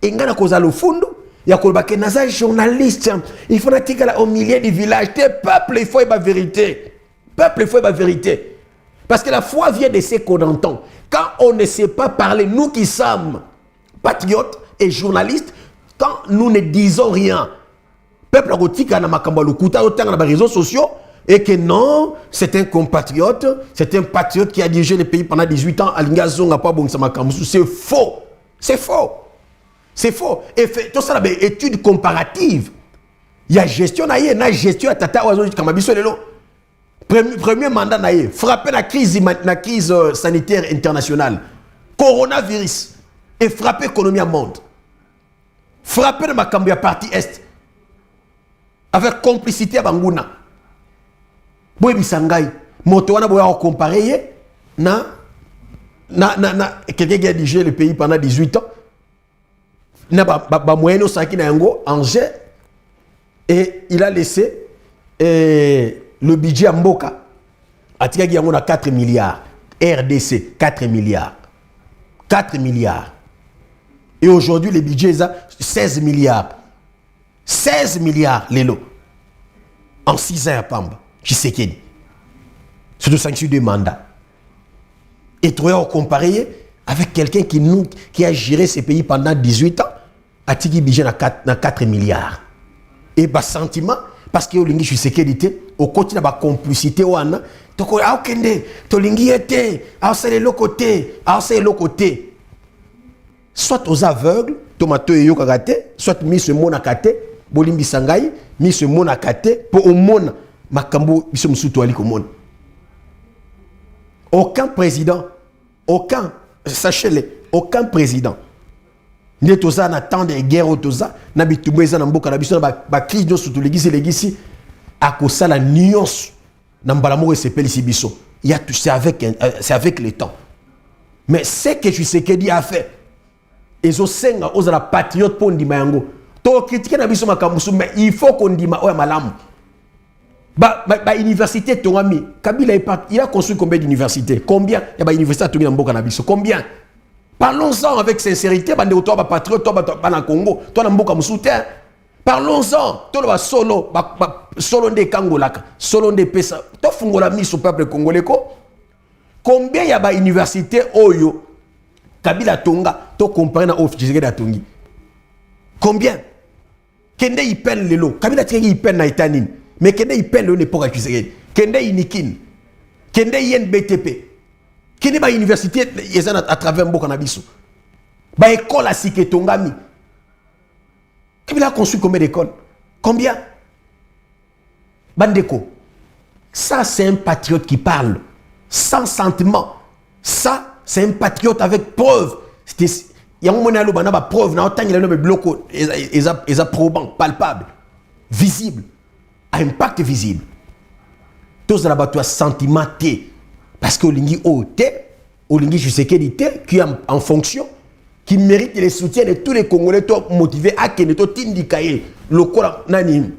et il y a le fond, il y a des journalistes, il faut être au milieu du village. Peuple, il faut la vérité. Peuple, il faut la vérité. Parce que la foi vient de ce qu'on entend. Quand on ne sait pas parler, nous qui sommes patriotes et journalistes, quand nous ne disons rien, peuple gothique a les réseaux sociaux, et que non, c'est un compatriote, c'est un patriote qui a dirigé le pays pendant 18 ans, c'est faux. C'est faux. C'est faux. Et tout ça, c'est une étude comparative. Il y a gestion, il y a gestion à Tata Oazo Kamabiso Lelo. Premier mandat, frapper la crise sanitaire internationale, coronavirus, et frapper l'économie au monde. Frapper le Makambia partie Est, avec complicité à Bangouna. Boy Bisangai, Motowana Boya comparé, quelqu'un qui a dirigé le pays pendant 18 ans, na moyenne Saki Nango, Angers, et il a laissé le budget à Mboka. Atika Giango a 4 milliards. RDC, 4 milliards. 4 milliards. Et aujourd'hui, le budget est à 16 milliards. 16 milliards, les lots. En 6 ans à Pamba. Tshisekedi. C'est de sanctions de mandat. Et tu as comparé avec quelqu'un qui a géré ces pays pendant 18 ans. Atiki budget à 4 milliards. Et bas sentiment, parce que Olingi Tshisekedi, au continent de la complicité, toko aokende tolingi ete aosele lokote aosele lokote soit aux aveugles tomato yo kakate soit mis mona kate bolimbi sangai mis mona kate pour au mona makambo biso musuto ali komona aucun président sachez-le aucun président ne toza na temps de guerre toza na bitumeza na mboka na biso na ba crise no sutu legisi akosala nuance. C'est avec le temps. Mais ce que Tshisekedi a fait, ils ont senga aux la patriote pour ndima yango. To critiquer na biso makamusu mais il faut qu'on dima oya malamu. Université Tongami, Kabila il a construit combien d'universités? Combien? Il y a une université à Tongami Mboka Nabiso. Combien? Parlons-en avec sincérité. Toi, patriote, toi, dans Congo, toi, dans Mboka Moussouter. Parlons-en. Toi, solo, solo de Kangolaka, solo de Pesa. Toi, Fungola mis au peuple congolais. Combien il y a une université Oyo? Kabila Tonga, toi, comparé à Officier de Tongi. Combien? Kende il peine le lot. Kabila Tongi il peine na Itanin. Mais Kende il peine le n'importe quoi. Kende il nikin. Kende il BTP. Kende ba université à travers Mboka Nabiso. Ba école à Sike Tongami. Kabila a construit combien d'écoles? Combien? Bandeko. Ça c'est un patriote qui parle sans sentiment. Ça c'est un patriote avec preuve. Il y a un moment où il y a preuve, il y a un bloc, ils probant, palpable, visible, à impact visible. Tous les abattoirs sentimentés. Parce que l'ingé OT, l'ingé Tshisekedi qui est en fonction, qui mérite le soutien de tous les Congolais motivés à que to tindikaye lokola nani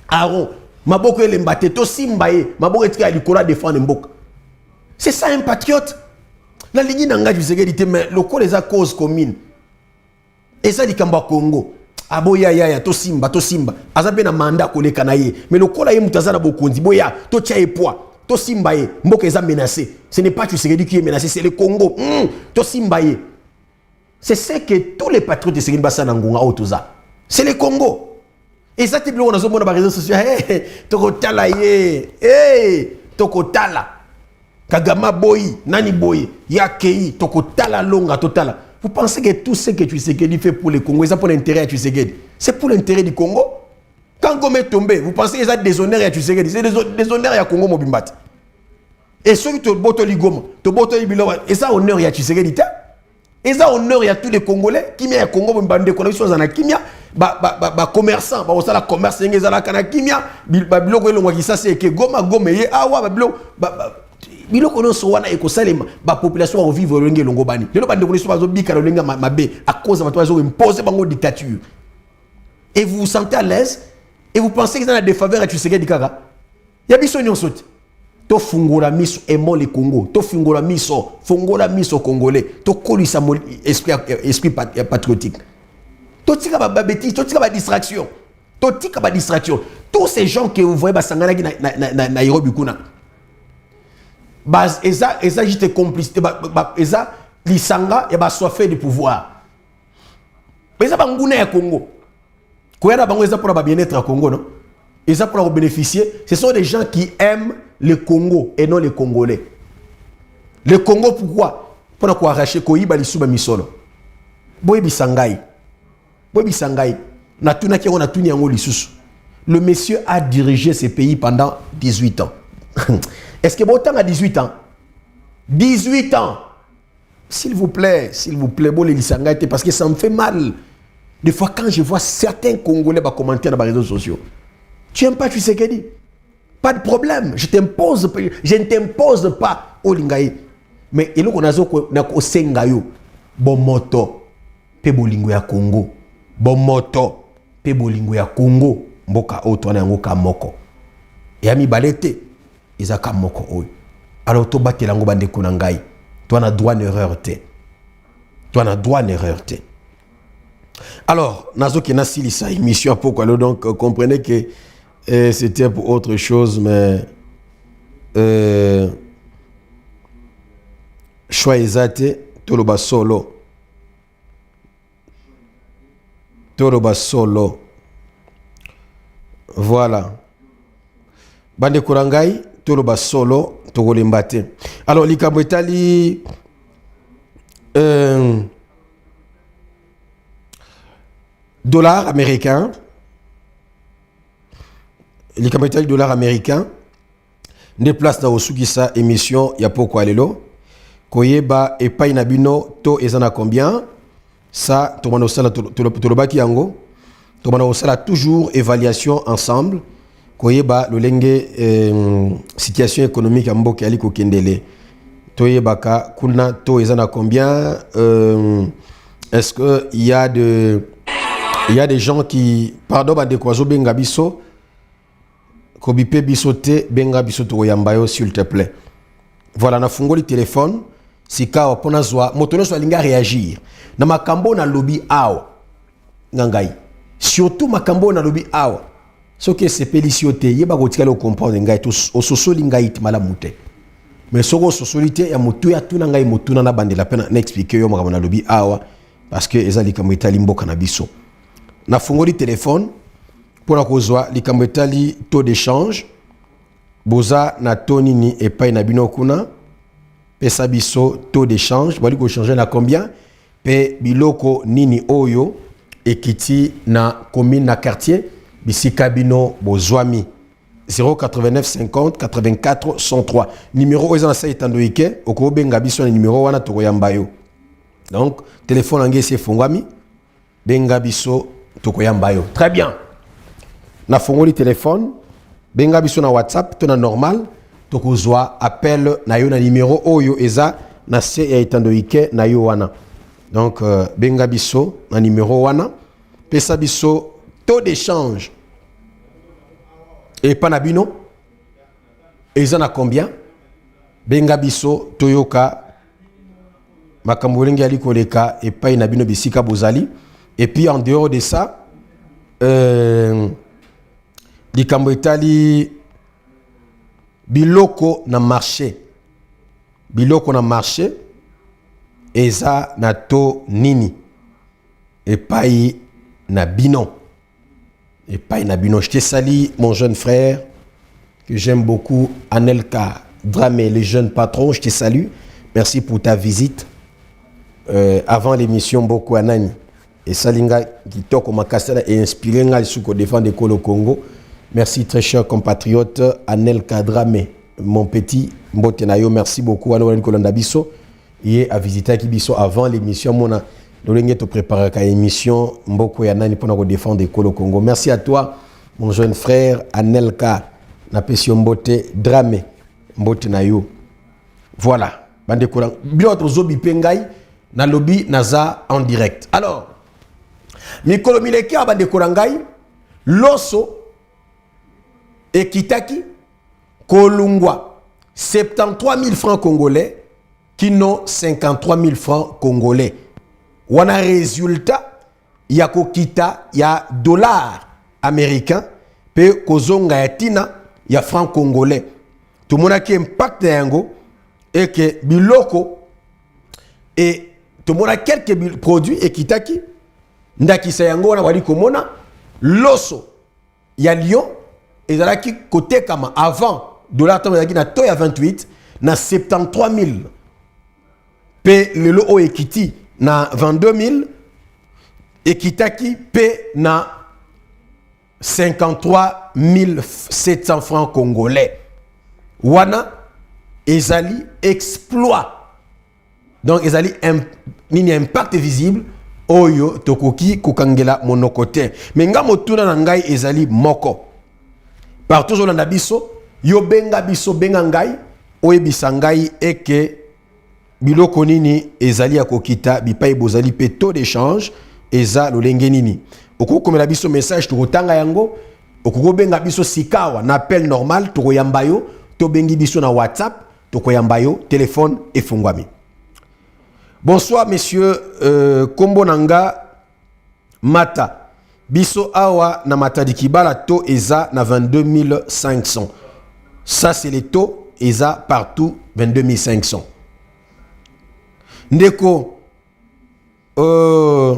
Aaron maboko ele mbate to simbaye maboko etika likola défendre mboka. C'est ça un patriote. La ligne n'engage Tshisekedi mais lokola les cause commune. Et ça dit kamba Congo. Aboya ya to simba azabe na mandat koleka na ye mais lokola ye mutazana bokonzi boya to tia poids. To simbaye mboka eza menacé. Ce n'est pas Tshisekedi qui est menacé, c'est le Congo. To simbaye. C'est ce que tous les patriotes de Tshisekedi Bassa Nangonga Otoza. C'est le Congo. Et ça type on a sur les réseaux sociaux. Hey, tokotala ye. Hey, tokotala. Kagama boy, nani boy, yakei, tokotala longa totala. Vous pensez que tout ce que Tshisekedi fait pour le Congo, c'est pour l'intérêt de Tshisekedi? C'est pour l'intérêt du Congo? Quand Gome est tombé, vous pensez que c'est des honneurs à Tshisekedi? C'est des honneurs à Congo Mobimbat. Et ceux qui te botoli Goma, te botoli Bilova, et ça honneur à Tshisekedi? Et ça honneur à tous les Congolais qui met à Congo Mobimbat connexion dans la kimia, commerçant, ça la commerce, ils ont la cana kimia, biloko elongwa qui ça c'est que Goma ye awa biloko no so wana ekosalema population va vivre longue longobani. Le bande ko so bika longa mabe à cause de bato imposer bango dictature. Et vous vous sentez à l'aise et vous pensez que ça a des faveurs à Tshisekedi kaka. Ya biso nyonso ti. To fungola miso aimons le Congo. To fungola miso congolais. To kolisa esprit patriotique. To tika ba bêtise, to tika ba distraction. To tika ba distraction. Tous ces gens que vous voyez basangana ki na Nairobi kuna. Bas eza juste complicité eza lisanga et ba soifé de pouvoir. Eza banguna ya Congo. Koyana bango eza pour ba bien-être à Congo non? Eza pour bénéficier, ce sont des gens qui aiment le Congo et non les Congolais. Le Congo pourquoi? Pour quoi arracher koyiba lisuba misolo. Boy bisangai. Na tuna ki on a tuni yango lisusu. Le monsieur a dirigé ce pays pendant 18 ans. Est-ce que Botan a 18 ans? 18 ans. S'il vous plaît, bon les Lissangai, parce que ça me fait mal. Des fois, quand je vois certains Congolais commenter dans les réseaux sociaux, tu n'aimes pas Tshisekedi? Pas de problème. Je ne t'impose pas, Olingaï. Mais il y a un Sengayo, bon moto, pe bolingo ya Congo. Bon moto, pe bolingo ya Congo. Mboka otwana ngoka moko. Et ami balete. Izaka moko oy. Alors to batelango bande kunangai. Toi na droit n'erreur te. Alors, nazo ki na silisa émission pourquoi donc comprenez que c'était pour autre chose mais choix ezate toloba solo. Voilà. Bande kurangai toloba solo togolembate. Alors likambo etali dollar américain. Likambo etali dollar américain. Ne place na osukisa émission ya poko alelo. Koyeba epai na bino to ezana combien? Ça tomano sala tolobaki yango. Tomano sala toujours évaluation ensemble. Koyeba lolenge situation économique à mboka ali ko kendele. Toyebaka kuna to ezana combien? Est-ce que il y a des gens qui pardon ba dekwazo benga biso Kobipe bisote benga bisoto koyambayo s'il te plaît. Voilà, na fungoli téléphone sika pona zwa motono so linga réagir. Na makambo na lobby awa ngangai. Surtout makambo na lobby awa. Ce que c'est pélicioté, yeba kotika le comprendre ngai to ososoli ngai timala mute. Mais soko sosolité ya mutu ya tuna ngai mutu na bandela pena na expliquer yo makambo na lobby awa parce que ezali kamo itali mboka na biso. Na fungoli téléphone pour la kozwa likambo etali taux d'échange boza na toni ni epai na bino kuna pesa biso taux d'échange bali ko changer na combien pe biloko nini oyo ekiti na commune na quartier bisika bino bozwami 089 50 84 103 numéro oza na sa etandoike okobenga biso na numéro wana tokoyamba yo donc téléphone angé c'est fongwami benga biso tokoyamba yo très bien. Na fongoli téléphone benga biso na WhatsApp to na normal tokozwa appel na yo na numéro oyo eza na se ya etandoike na yo wana donc benga biso na numéro wana pesa biso taux d'échange et pas na bino eza na combien benga biso toyoka makambo lengi ali koleka et pas na bino bisika bozali et puis en dehors de ça likambo etali biloko na marché eza na to nini epai na bino je te salue mon jeune frère que j'aime beaucoup Anelka Dramé le jeune patron je te salue merci pour ta visite avant l'émission beaucoup anani et salinga kitoko makasala et inspiré ngal suko défendre le Congo. Merci très cher compatriote Anel Kadramé, mon petit Mbotenayo. Merci beaucoup à Noël Kolandabiso. Il a visité Kibiso avant l'émission. Mona, nous te préparer à l'émission Mboko Yanani pour défendre le Congo. Merci à toi, mon jeune frère Anelka Napesio Mbote Dramé Mbotenayo. Voilà. Bande Kolan. Bien autre zobi pengai na lobby naza en direct. Alors, Mikolo Mileke a bande Kolangai loso Ekitaki, Kolungwa, 73 000 francs congolais, qui n'ont 53 000 francs congolais. Wana résultat, ya kokita, ya dollar américain, pe kozonga ya tina, ya francs congolais. Tout le monde a qui impact yango, et que biloko, et tout le monde a quelques produits, Ekitaki, ndaki sa yango, wana wali komona, loso, ya Lyon, et là qui côté comme avant dollar temps na toya 28 na 73 000 pe le lo ekiti na 22 000 ekitaki pe na 53 700 francs congolais wana ezali exploit donc ezali nini impact visible oyo tokoki kokangela monokote mais nga motuna na ngai ezali moko partout sur la biso yo benga biso benga ngai oyebisa ngai eke biloko nini ezali ya kokita bipai bozali pe taux d'échange eza lolenge nini okokomela biso message tokotanga yango okobenga biso sikawa na appel normal tokoyamba yo to bengi biso na WhatsApp tokoyamba yo téléphone efungwami. Bonsoir messieurs kombo nanga Mata biso awa na matadi kibala to eza na 22 500. Ça c'est les taux eza partout 22 500. Ndeko au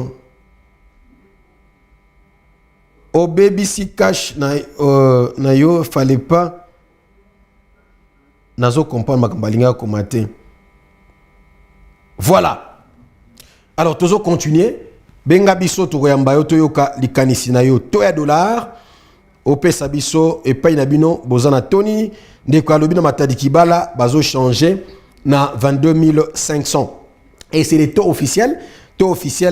baby si cash na yo fallait pas nazo comprendre makambalinga komate. Voilà. Alors toujours continuer. Benga biso tokoyamba yo toyoka likanisi na yo to ya dollar opesa biso epai na bino bozana toni ndeko alobi na matadi kibala bazo changer na 22 500 et c'est le taux officiel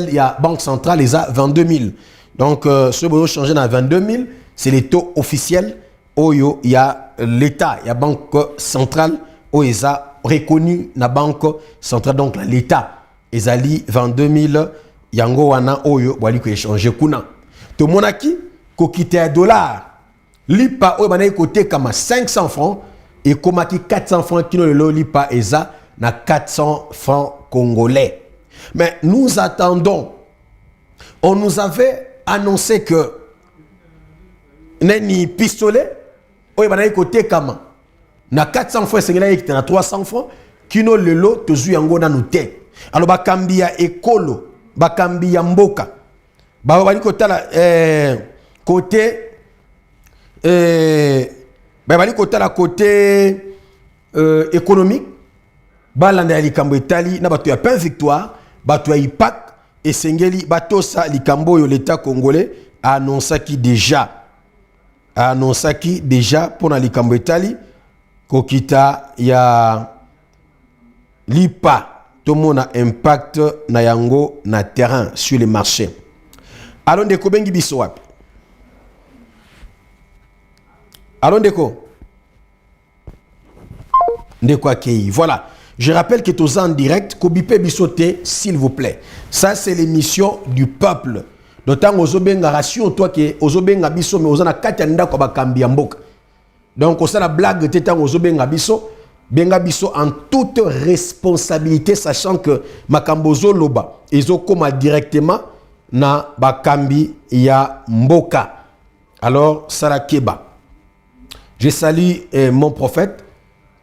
il y a banque centrale les a 22 000 donc ce bozo changer na 22 000 c'est le taux officiel oyo il y a l'état il y a banque centrale oyo eza reconnu na banque centrale donc l'état ezali 22 000 yango wana oyo bwali ko échanger kuna to monaki ko kite ya dollar lipa oyo bana côté comme 500 francs et comme 400 francs kino lelo lipa eza na 400 francs congolais. Mais nous attendons. On nous avait annoncé que nani pistolet oyo bana côté comme na 400 francs c'est na 300 francs kino lelo tozu yango na nous. Alors bakambi ya ekolo, bakambi ya mboka. Ba bali kotala côté ba bali kotala côté économique. Balanda ya likambo etali na bato ya Pain Victoire, bato ya IPAC et sengeli batosa likambo yo l'état congolais a annoncé déjà pour na likambo etali kokita ya lipa. Tout le monde a impact na yango na terrain sur les marchés. Allons deko bengi biso wapi. Allons deko. Ndeko akei. Voilà. Je rappelle que tous en direct, Kobipe bisote, s'il vous plaît. Ça c'est l'émission du peuple. D'autant ozobenga ratio toi que ozobenga biso mais ozana katanda ko bakambi mboka. Donc ça la blague tetan ozobenga biso. Benga biso en toute responsabilité, sachant que Makambozo Loba, ils ont comme directement na Bakambi ya Mboka. Alors, Sarakeba. Je salue mon prophète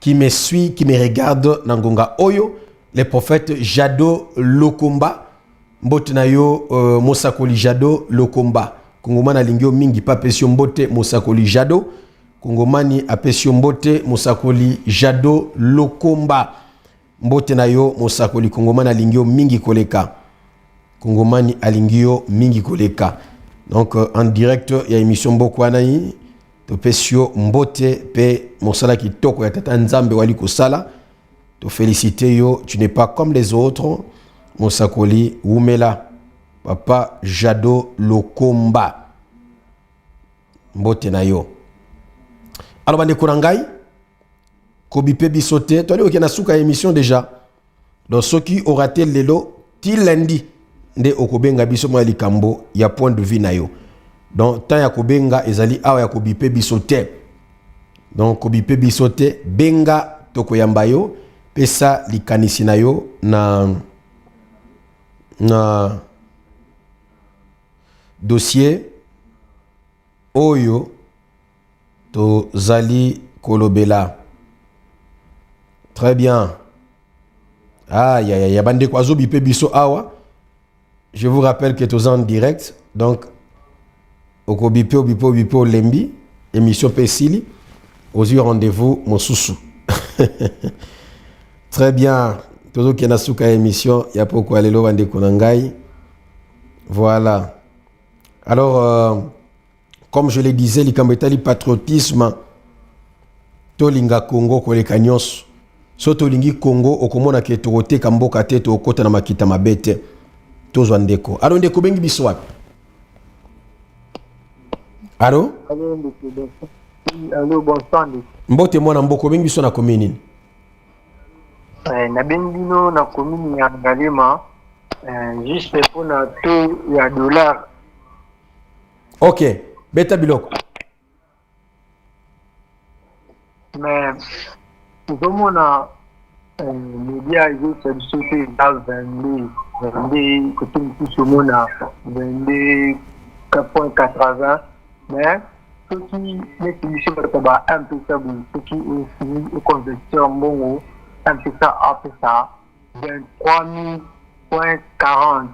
qui me suit, qui me regarde Nangonga Oyo, le prophète Jado Lokomba, Mbotenayo Mosakoli Jado Lokomba. Kongomana lingio mingi pa pesio mbote Mosakoli Jado. Kongomani apesio mbote Mosakoli Jado Lokomba. Mbote na yo Mosakoli Kongomani alingio mingi koleka. Kongomani alingio mingi koleka. Donc en direct il y a émission Mboko anayi to pesio mbote pe mosala kitoko ya tata nzambe wali kosala. To féliciter yo, tu n'es pas comme les autres. Mosakoli Wumela Papa Jado Lokomba. Mbote na yo. Alors, bande Korangai, Kobipe bisote, toi, on a souka émission déjà. Donc, ceux qui ont raté le lot, til lundi, de Okobenga biso mo likambo, ya point de vue na yo. Donc, tant ya Kobenga, ezali awa ya Kobipe bisote. Donc, Kobipe bisote, benga toko yambayo, pesa likanisi na yo, na dossier, oyo, to Zali Kolobela. Très bien. Ah, il y a bande kwazo bipe biso awa. Je vous rappelle que tous en direct. Donc, oko bipe bipo lembi. Émission Pesili. Aux yeux rendez-vous, mon sousou. Très bien. Toujours qui na suka émission. Ya pourquoi lelo bande konangai. Voilà. Alors, comme je le disais, l'ikambetali patriotisme tolinga Congo koleka nyonso. So tolingi Congo okomona ke torote kamboka te to okota na makita mabete. Tozwa ndeko. Alo ndeko bengi biso wapi? Alo? Alo bonsoir. Mbote mwana mboko bengi biso na commune. Na bengino na commune ya Galema juste pour na taux ya dollar. OK. Beta biloko. Mais comme on a média ils ont sauté dans 22 côté plus au monde à 22,80 mais ceux qui mettent les choses un peu ça ceux qui aussi au convertir bon un peu ça après ça 23,40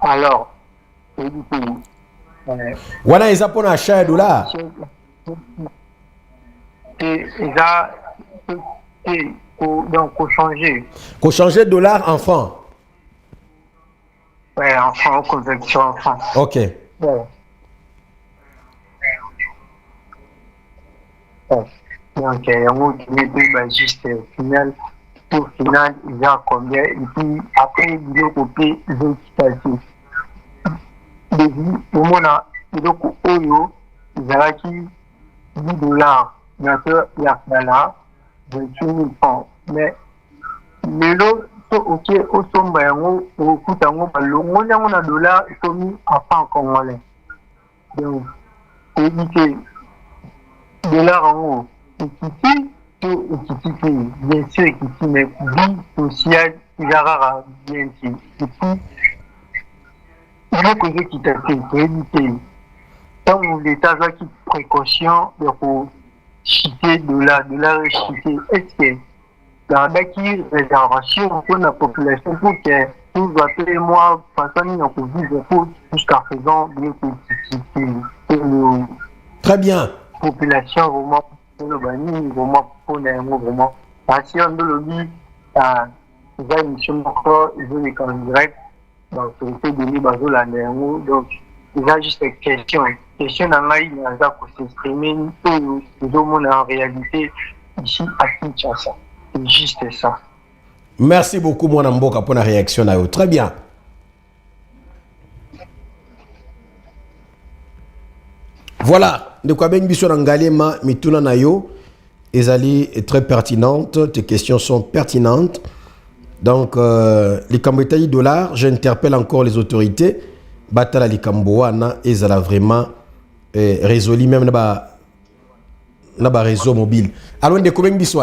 alors c'est du coup Wana eza pona achat ya dollar. Et ça donc faut changer. Faut changer dollar en francs. Ouais, en francs, conversion en francs. OK. Ouais. Ouais. Donc on va juste final pour final il y a combien et puis après il y a copié les explications. Au moins, il y a $10, bien sûr, il y a là, 28 000 francs. Mais, le ok, au sommet, au coût on a $, ils sont mis à francs congolais. Donc, éviter dollar en haut. Ekiti, to ekiti te, bien sûr ekiti, mais vie sociale, ezalaka bien ti. Et puis, biloko ezokita te, toyebi te. Ntango l'État azwaki précaution ya kochite dollar chite, est-ce bazalaki réservation mpona population pour que tozwa te mwa façon nini ya kovivre po jusqu'à présent biloko ekiti te. Très bien. Population vraiment oloba nini vraiment mpona yango vraiment kasi oyo ndolobi eza émission moko ezoleka en direct baautorité deni bazolanda yango donc eza juste question na ngai naza kosexprime oyo ezomona en réalité ici à Kinshasa. C'est juste ça. Merci beaucoup mwana mboka pour la réaction na yo. Très bien. Voilà, de quoi ben biso ngalema mituna na yo ezali est très pertinente, tes questions sont pertinentes. Donc les kambotaï dollars, j'interpelle encore les autorités batala les kamboana ezala vraiment résolu même na ba réseau mobile. Alors de quoi ben biso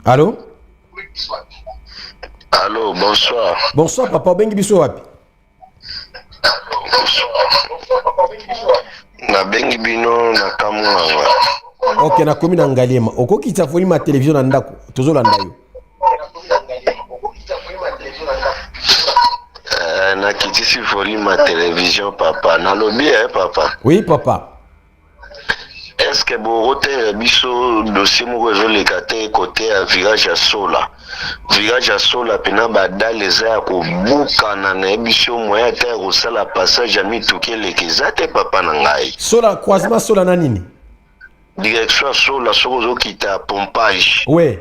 Allô? Allô, bonsoir. Bonsoir papa, bengi biso wapi? Na bengi bino na Kamwanga. Ok, na komi na Ngaliema. Oko kita foli ma télévision na ndako. Tozolanda yo. Na kitisi foli ma télévision papa. Na lobby papa. Oui papa. Est-ce que Borote biso dossier moko ezoleka te côté ya virage ya Sola? Virage ya Sola pena badale eza ya kobukana na biso moyen te ya kosala passage ya mituki eleka eza te papa na ngai. Sola croisement Sola na nini? Direction ya Sola soko ozokita pompage. Oui.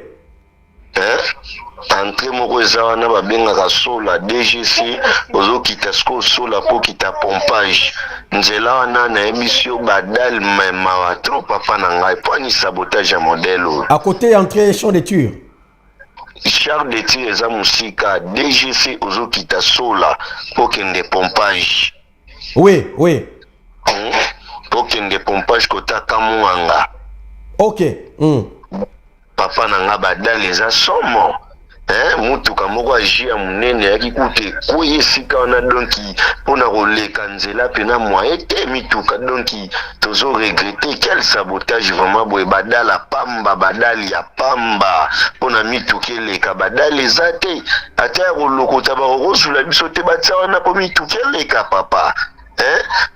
Entrée moko eza wana babengaka Sola DGC ozokita siko Sola po kita pompage. Nzela wana na émission badal mawa trop papa na ngai po ni sabotage ya modèle. À côté entrée champ de tir. Char de tir eza musika DGC ozokita Sola po kende pompage. Oui, oui. Po kende pompage kota Kamwanga. OK. Papa na nga badal eza somo. Mutuka moko ajia munene yaki kute kuye sika wana donki pona koleka nzela pena moyen te mituka donki tozo regretter quel sabotage vraiment boye badala pamba badali ya pamba pona mituka eleka badali eza te ata ya kolokota bakokosula biso te batia wana po mituka eleka papa.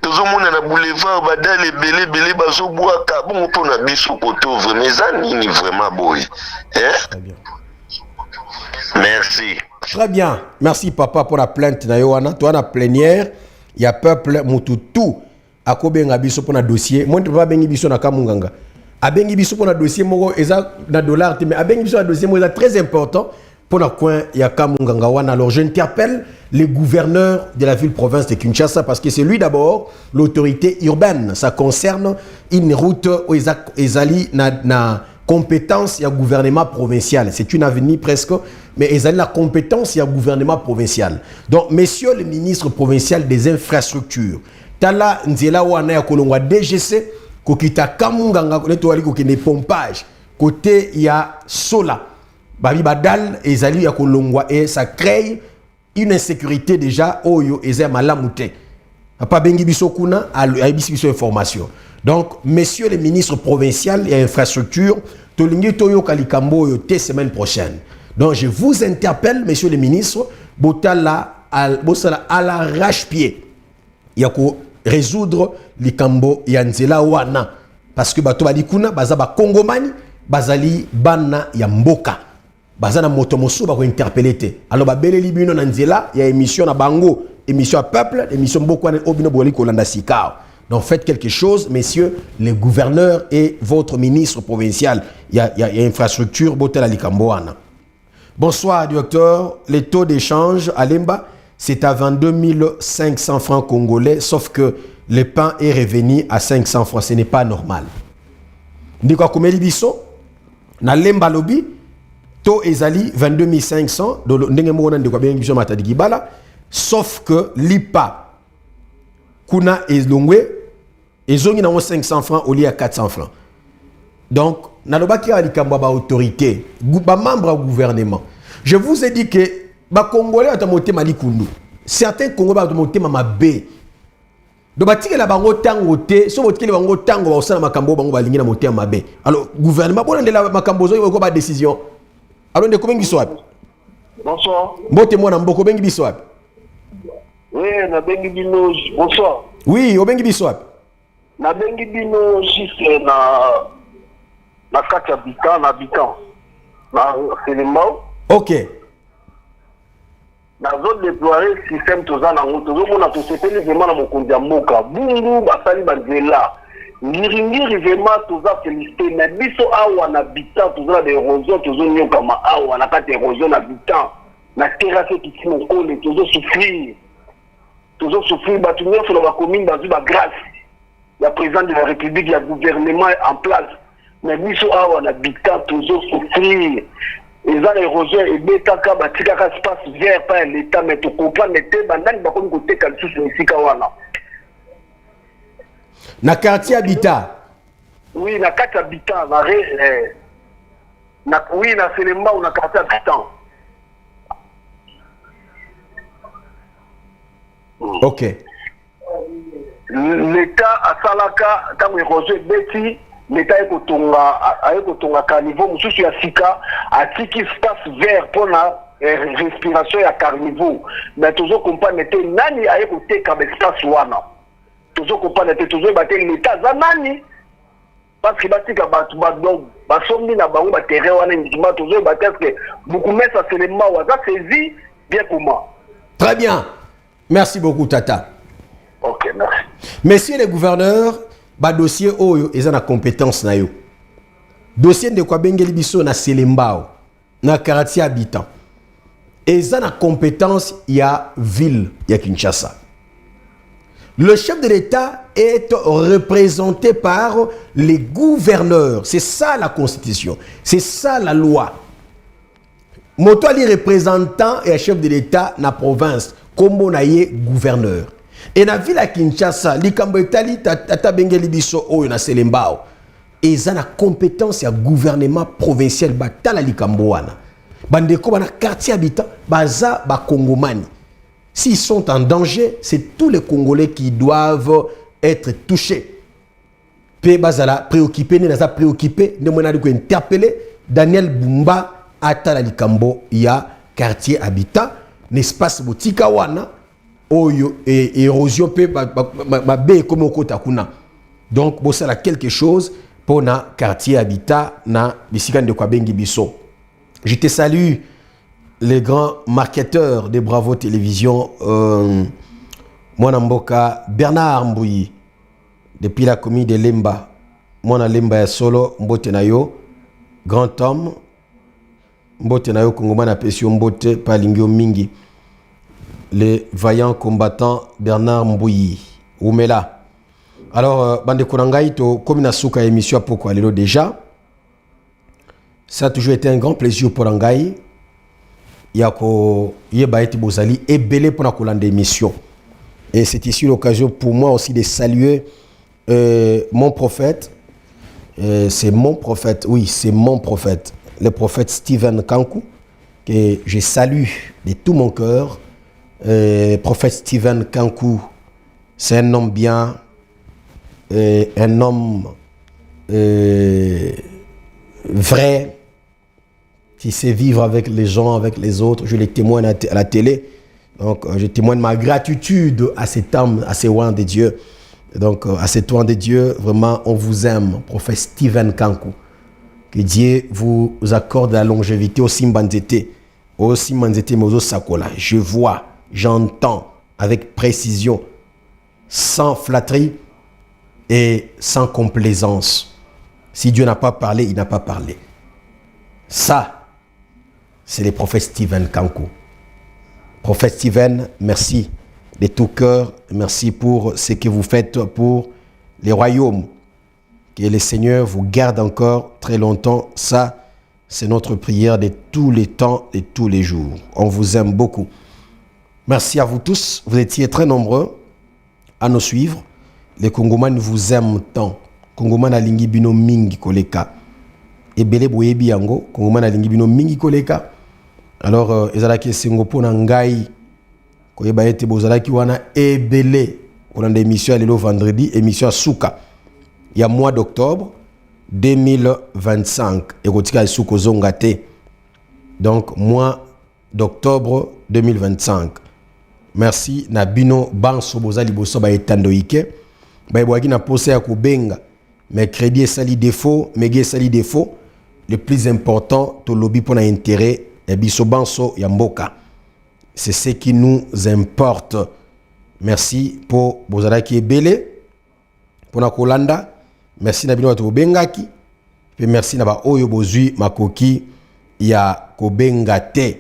Tozomona na boulevard badali ebele bazobwaka bongo pona biso koto vraiment eza nini vraiment boye. Très bien. Merci. Très bien. Merci papa pour la plainte na yoana. Toi na plénière, il y a peuple mututu akobenga biso pour na dossier. Moi ne peux pas bengi biso na Kamunganga. Abengi biso pour na dossier moko eza na dollar mais abengi biso na dossier moko eza très important pour na coin ya Kamunganga wana. Alors j'interpelle les gouverneurs de la ville-province de Kinshasa parce que c'est lui d'abord l'autorité urbaine. Ça concerne une route où ezali na compétence, il y a gouvernement provincial. C'est une avenue presque, mais ils ont la compétence, il y a gouvernement provincial. Donc, messieurs le ministre provincial des infrastructures, Tala Nzela Wana ya Kolongwa DGC, Kokita Kamunganga, Kokine pompage, côté il y a Sola, Babi Badal, et Zali ya Kolongwa, et ça crée une insécurité déjà, Oyo, et Malamute. Pas bengi biso kuna, a biso information. Donc, messieurs les ministres provinciaux et infrastructures, Tolingi Toyo Kalikambo yote semaine prochaine. Donc, je vous interpelle, messieurs les ministres, Botala à l'arrache-pied. Il y a qu'à résoudre les Kambo Yanzela Wana. Parce que Bato Balikuna, Bazaba Kongomani, Bazali Bana Yamboka. Bazana Motomoso, Bako interpellé. Alors, Babele Libino Nanzela, il y a émission à Bango, émission à Peuple, émission Boko Obino Boli Kolanda Sikao. Donc faites quelque chose, messieurs, les gouverneurs et votre ministre provincial. Il y a infrastructure, Botel Alikamboana. Bonsoir, docteur. Les taux d'échange à Lemba, c'est à 22 500 francs congolais, sauf que le pain est revenu à 500 francs. Ce n'est pas normal. Ndikwa Kumeli Biso, na Lemba Lobby, taux ezali 22 500, sauf que l'IPA, Kuna Ezlongwe, ezongi nango 500 francs au lieu ya 400 francs. Donc nalobaki ya likambo ba autorité, ba membre du gouvernement. Je vous ai dit que ba congolais atamote malikundu. Certains congolais atamote mabe. Do batike la bango tango te, so botike bango tango ba osala makambo bango balingi na mote mabe. Alors gouvernement bona ndela makambo zo ko ba décision. Alors ndeko bengi swap. Bonsoir. Mbote mwana mboko bengi biswap. Oui, na bengi bino. Bonsoir. Oui, obengi biswap. Na bengi bino juste na kati habitant na habitant. Na Selemao. OK. Na zone déployer système toza na ngoto. Zo mona to sepeli vraiment na mokonzi ya mboka. Bungu basali banzela. Ngiringiri vraiment toza félicité mais biso awa na habitant toza de érosion tozo nyoka ma awa na kati érosion na habitant. Na terrasse qui tient okole tozo souffrir. Toujours souffrir, bah, tout le monde sur la commune, bah, la grâce. Il y a président de la République, il y a gouvernement en place. Mais nous, on habitant, toujours souffrir. Et ça, l'érosion, et bien, tant qu'il y a un espace vert par l'État, mais tu comprends, mais tu as un côté calcul sur ici, Kawana. Na quartier habitat. Oui, na quartier habitant, oui, na Selema ou na quartier habitant. OK. L'État a salaka quand érosion beti l'État est kotonga carnivore mususu ya sika atiki espace vert pour la respiration ya carnivore mais toujours comprendre te nani aye koteka espace wana toujours comprendre te toujours batte l'État za nani parce que batika batu badong basombi na bango ba terrain wana ndima toujours batte que beaucoup mettre ça seulement waza saisi bien comment. Très bien. Merci beaucoup, Tata. Ok, merci. Messieurs les gouverneurs, ba dossier oyo eza na compétence na yo. Dossier de kwa bengeli biso na Selembao, na quartier habitant. Eza na compétence ya ville ya Kinshasa. Le chef de l'État est représenté par les gouverneurs. C'est ça la constitution. C'est ça la loi. Moto ali représentant et chef de l'État na province. Kombo na ye gouverneur. Et na ville à Kinshasa, likambo etali tata bengeli biso oyo na Selembao. Eza na compétence ya gouvernement provincial batala likambo wana. Bandeko bana quartier habitant baza ba Congomani. S'ils sont en danger, c'est tous les Congolais qui doivent être touchés. Pe bazala préoccupé, ne naza préoccupé, ne mona ko interpeller Daniel Bumba atala likambo ya quartier habitant. N'espace botika wana oyo érosion pe ma be comme okota kuna. Donc bo sala quelque chose pour na quartier habitat na bisika de kwa bengi biso. Je te salue les grands marketeurs de Bravo Télévision Mwana Mboka Bernard Mbouyi depuis la commune de Lemba. Mwana Lemba ya solo mbote na yo grand homme mbote na yo kongomana pesio mbote palingio mingi les vaillants combattants Bernard Mbouyi Oumela. Alors bande konangai to comme na suka émission pourquoi lelo déjà ça a toujours été un grand plaisir pour Ngai yako yeba eti bozali ebele pour na kolanda émission et c'est ici l'occasion pour moi aussi de saluer mon prophète. C'est mon prophète, oui, c'est mon prophète, le prophète Stephen Kankou, que je salue de tout mon cœur. Prophète Stephen Kankou, c'est un homme bien, un homme vrai, qui sait vivre avec les gens, avec les autres. Je le témoigne à la télé. Donc, je témoigne ma gratitude à cet homme, à ces oins de Dieu. Donc, à cet oins de Dieu, vraiment, on vous aime, prophète Stephen Kankou. Que Dieu vous accorde la longévité au Simbanzete, au Simbanzete, mais au Sakola. Je vois, j'entends avec précision, sans flatterie et sans complaisance. Si Dieu n'a pas parlé, il n'a pas parlé. Ça, c'est le prophète Stephen Kankou. Prophète Stephen, merci de tout cœur. Merci pour ce que vous faites pour les royaumes. Que le Seigneur vous garde encore très longtemps. Ça, c'est notre prière de tous les temps et tous les jours. On vous aime beaucoup. Merci à vous tous. Vous étiez très nombreux à nous suivre. les Congomans vous aiment tant. Congomans alingi bino mingi koleka. Ebele boyebi yango, Congomans alingi bino mingi koleka. Alors, ezalaki esengo pona ngai koyeba ete bozalaki wana ebele kolanda émission ya lelo vendredi, émission ya suka ya mois d'octobre 2025 ekotika esuka ozonga te. Donc mois d'octobre 2025. Merci na bino banso bozali boso ba etando ike ba ebwaki na posa ya kobenga mercredi esali défaut, mege esali défaut. Le plus important to lobby pour intérêt et biso banso ya mboka. C'est ce qui nous importe. Merci pour bozalaki ebele pour na kolanda. Merci na bino to bengaki. Puis merci na ba oyo bozui makoki ya kobenga te.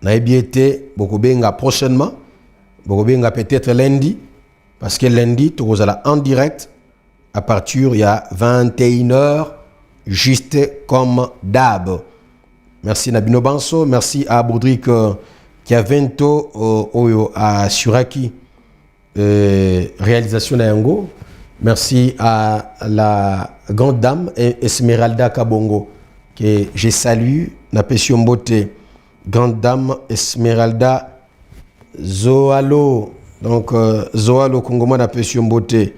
Na ebiete bokobenga prochainement. Bokobenga peut-être lundi parce que lundi to kozala en direct à partir il y a 21h juste comme d'hab. Merci Nabino Banso, merci à Boudric Kiavento Oyo à Suraki réalisation d'Ayango. Merci à la grande dame Esmeralda Kabongo que je salue. Napesio Mbote, grande dame Esmeralda Zoalo. Donc Zoalo Kongoma Napesio Mbote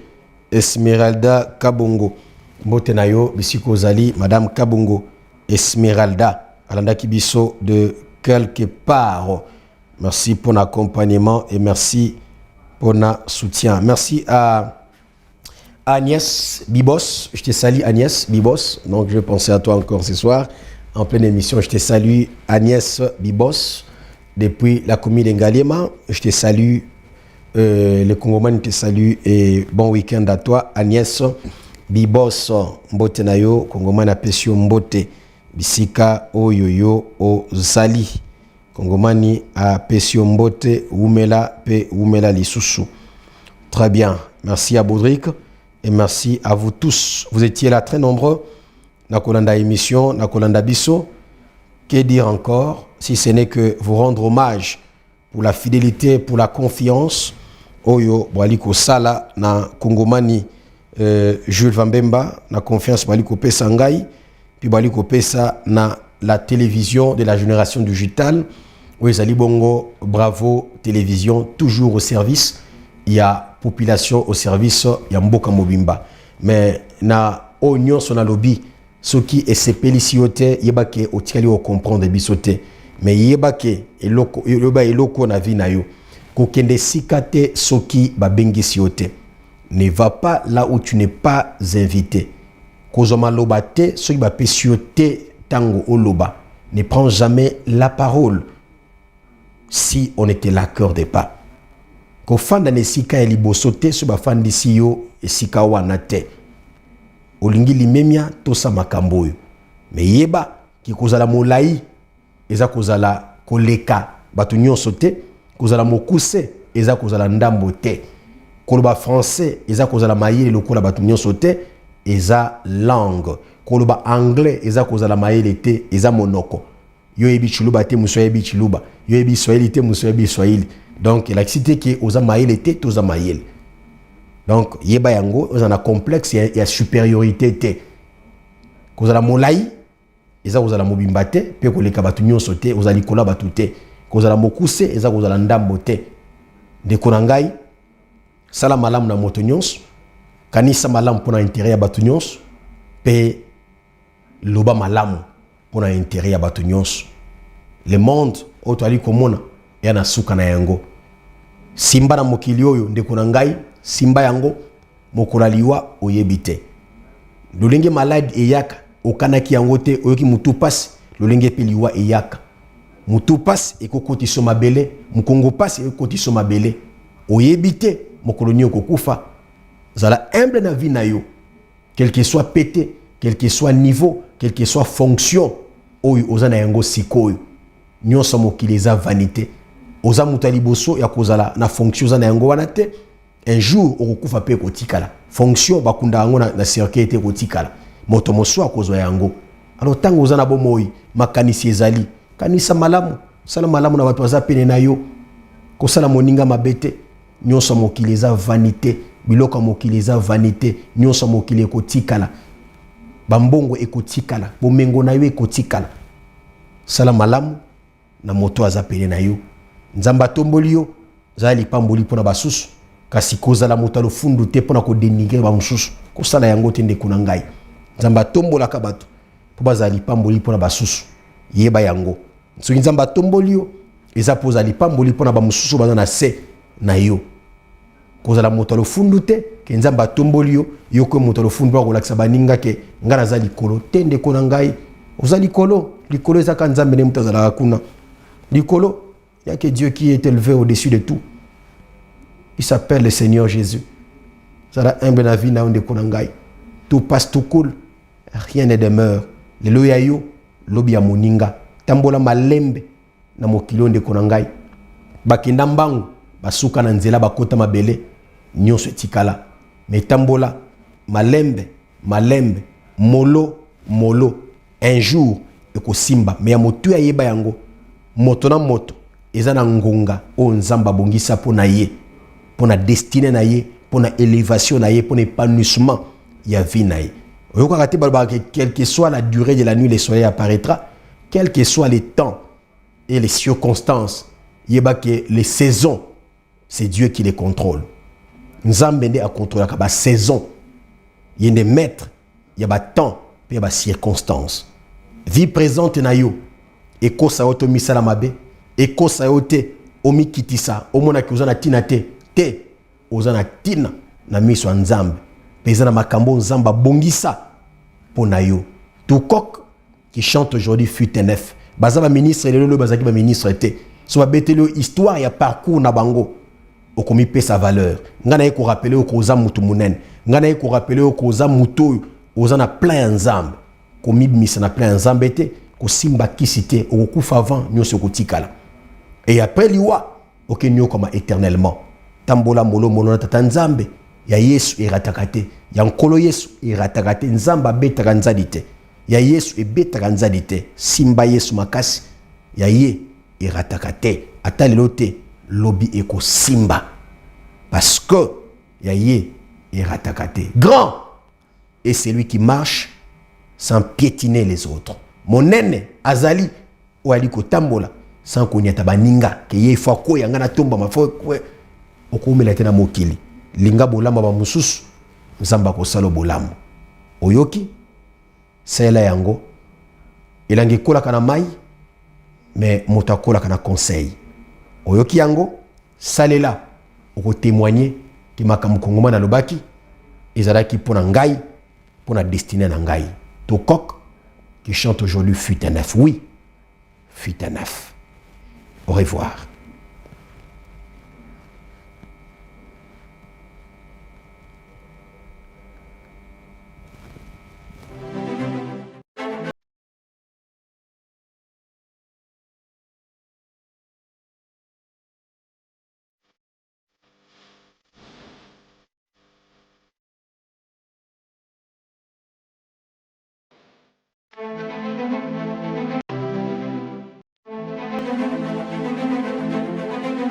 Esmeralda Kabongo. Mbote nayo bisiko zali Madame Kabongo Esmeralda. Alanda Kibiso de quelque part. Merci pour l'accompagnement et merci pour le soutien. Merci à Agnès Bibos. Je te salue Agnès Bibos. Donc je pensais à toi encore ce soir. En pleine émission, je te salue Agnès Bibos. Depuis la commune d'Engalema, je te salue. Les Congomans te saluent et bon week-end à toi. Agnès Bibos. Mbote nayo. Congoman apesio mbote. Bisika oyoyo o zali. Congomani a pesio mbote umela pe umela lisusu. Très bien. Merci à Baudric et merci à vous tous. Vous étiez là très nombreux. Nakolanda émission, Nakolanda biso. Que dire encore si ce n'est que vous rendre hommage pour la fidélité, pour la confiance. Oyo Boaliko Sala na Congomani Jules Vambemba na confiance Boaliko Pesa Ngai. Puis Boaliko Pesa na la télévision de la génération digitale. Oui, Zali Bongo, bravo, télévision, toujours au service. Il y a population au service, il y a Mboka Mobimba. Mais na Onyon son lobby, ce qui est sepélicioté, yebake otikali o comprendre bisoté. Mais yebake eloko na vi na yo. Kokende sikate soki babengi sioté. Ne va pas là où tu n'es pas invité. Kozoma lobate soki ba pesioté tango oloba. Ne prends jamais la parole. Si on était l'accord des pas. Ko fanda ne sika elibosote so ba fandi siyo esika wana te. Olingi limemia tosa makambo yo. Me yeba ki kozala molai eza kozala koleka batu nyonso te, kozala mokuse eza kozala ndambo te. Koloba français eza kozala mayele lokola batu nyonso te, eza langue. Koloba anglais eza kozala mayele te, eza monoko. Yo yebi chiluba te muso yebi chiluba. Yo yebi swahili te muso yebi swahili. Donc la cité qui oza mayele te toza mayele. Donc yeba yango ozana complexe ya supériorité te. Kozala molai eza kozala mobimba te pe koleka batu nyonso te, ozali kola batu te. Kozala mokuse eza kozala ndambo te. Ndeko na ngai sala malamu na moto nyonso, kanisa malamu pona intérêt ya batu nyonso, pe loba malamu pona intérêt ya batu nyonso. Le monde otali komona ya na suka na yango. Simba na mokili oyo ndeko na ngai, simba yango mokolaliwa oyebite. Lolenge malade eyaka okanaki yango te oyoki mutu pasi, lolenge peliwa eyaka. Mutu pasi ekokoti so mabele, mukongo pasi ekokoti so mabele. Oyebite mokoloni okokufa. Zala humble na vie na yo. Quel que soit pété, quel que soit niveau, quel que soit fonction, oyo ozana yango sikoyo. Nyonso mokili eza vanité. Oza mutali boso ya kozala na fonction za na yango wana te. Un jour okokufa pe kotikala. Fonction bakunda yango na circuit te kotikala. Moto moso akozwa yango. Alors tango oza na bomoi makanisi ezali. Kanisa malamu, sala malamu na bato baza pene na yo. Kosala moninga mabete. Nyonso mokili eza vanité. biloko mokili eza vanité nyonso mokili ekotikala bambongo ekotikala bomengo na yo ekotikala sala malamu na moto aza pene na yo nzamba tomboli yo za lipamboli pona basusu kasi kozala moto alofundu te pona ko dénigrer ba mususu ko sala yango te ndeko na ngai nzamba tombola ka bato po bazali lipamboli pona basusu yeba yango soki nzamba tomboli yo eza poza lipamboli pona ba mususu baza na se na yo kozala moto alofundu te ke nzamba tomboli yo yo ko moto alofundu ba kolakisa baninga ke ngana za likolo te ndeko na ngai oza likolo eza ka nzambe ne moto azala kuna likolo il y a que Dieu qui est élevé au-dessus de tout. Il s'appelle le Seigneur Jésus. Ça a un bon avis na onde konangai. Tout passe, tout coule. Rien ne demeure. Le loyayo, lobi ya moninga. Tambola malembe na mokili onde konangai. Bakenda mbangu, basuka na nzela bakota mabele, nyonso etikala. Mais tambola malembe, molo. Un jour ekosimba. Mais ya motu ya yeba yango. Moto na moto. Eza na ngonga o nzamba bongisa pona ye pona destinée na ye pona élévation na ye pona épanouissement ya vie na ye oyoka kati balba quelle que soit la durée de la nuit le soleil apparaîtra quel que soit les temps et les circonstances yeba que les saisons c'est Dieu qui les contrôle nzambe nde a contrôler ka ba saison yende maître ya ba temps pe ba circonstances vie présente na yo ekosa oto misala mabe ekosa yote omikitisa omona ki ozana tina te ozana tina na miso ya nzambe peza na makambo nzamba bongisa pona yo tout coq qui chante aujourd'hui fut un neuf baza ba ministre lelo bazaki ba ministre te so ba betelo histoire ya parcours na bango okomi pesa valeur ngana yeko rappeler okoza mutu munene ngana yeko rappeler okoza mutu ozana plein nzambe komi bimisa na plein nzambe te ko simba kisite okufa avant nyonso kotikala. Et après liwa, ok nyo comme éternellement. Tambola molo na tata nzambe ya Yesu eratakate. Ya nkolo Yesu eratakate nzamba betaka nzadite. Ya Yesu ebetaka nzadite. Simba Yesu makasi ya ye eratakate. Ata lelo te lobi eko simba. Parce que ya ye eratakate. Grand est celui qui marche sans piétiner les autres. Mon nene azali ou aliko tambola sans konyata baninga ke ye fa ko yanga na tomba mafo ko okomela tena mokili linga bolamba ba mususu nzamba ko salo bolamba oyoki sela yango elangi kola kana mai mais motakola kana conseil oyoki yango salela oko témoigner ki makambo kongoma na lobaki ezalaki pona ngai pona destinée na ngai to coq qui chante aujourd'hui fut un neuf oui fut un neuf. Au revoir.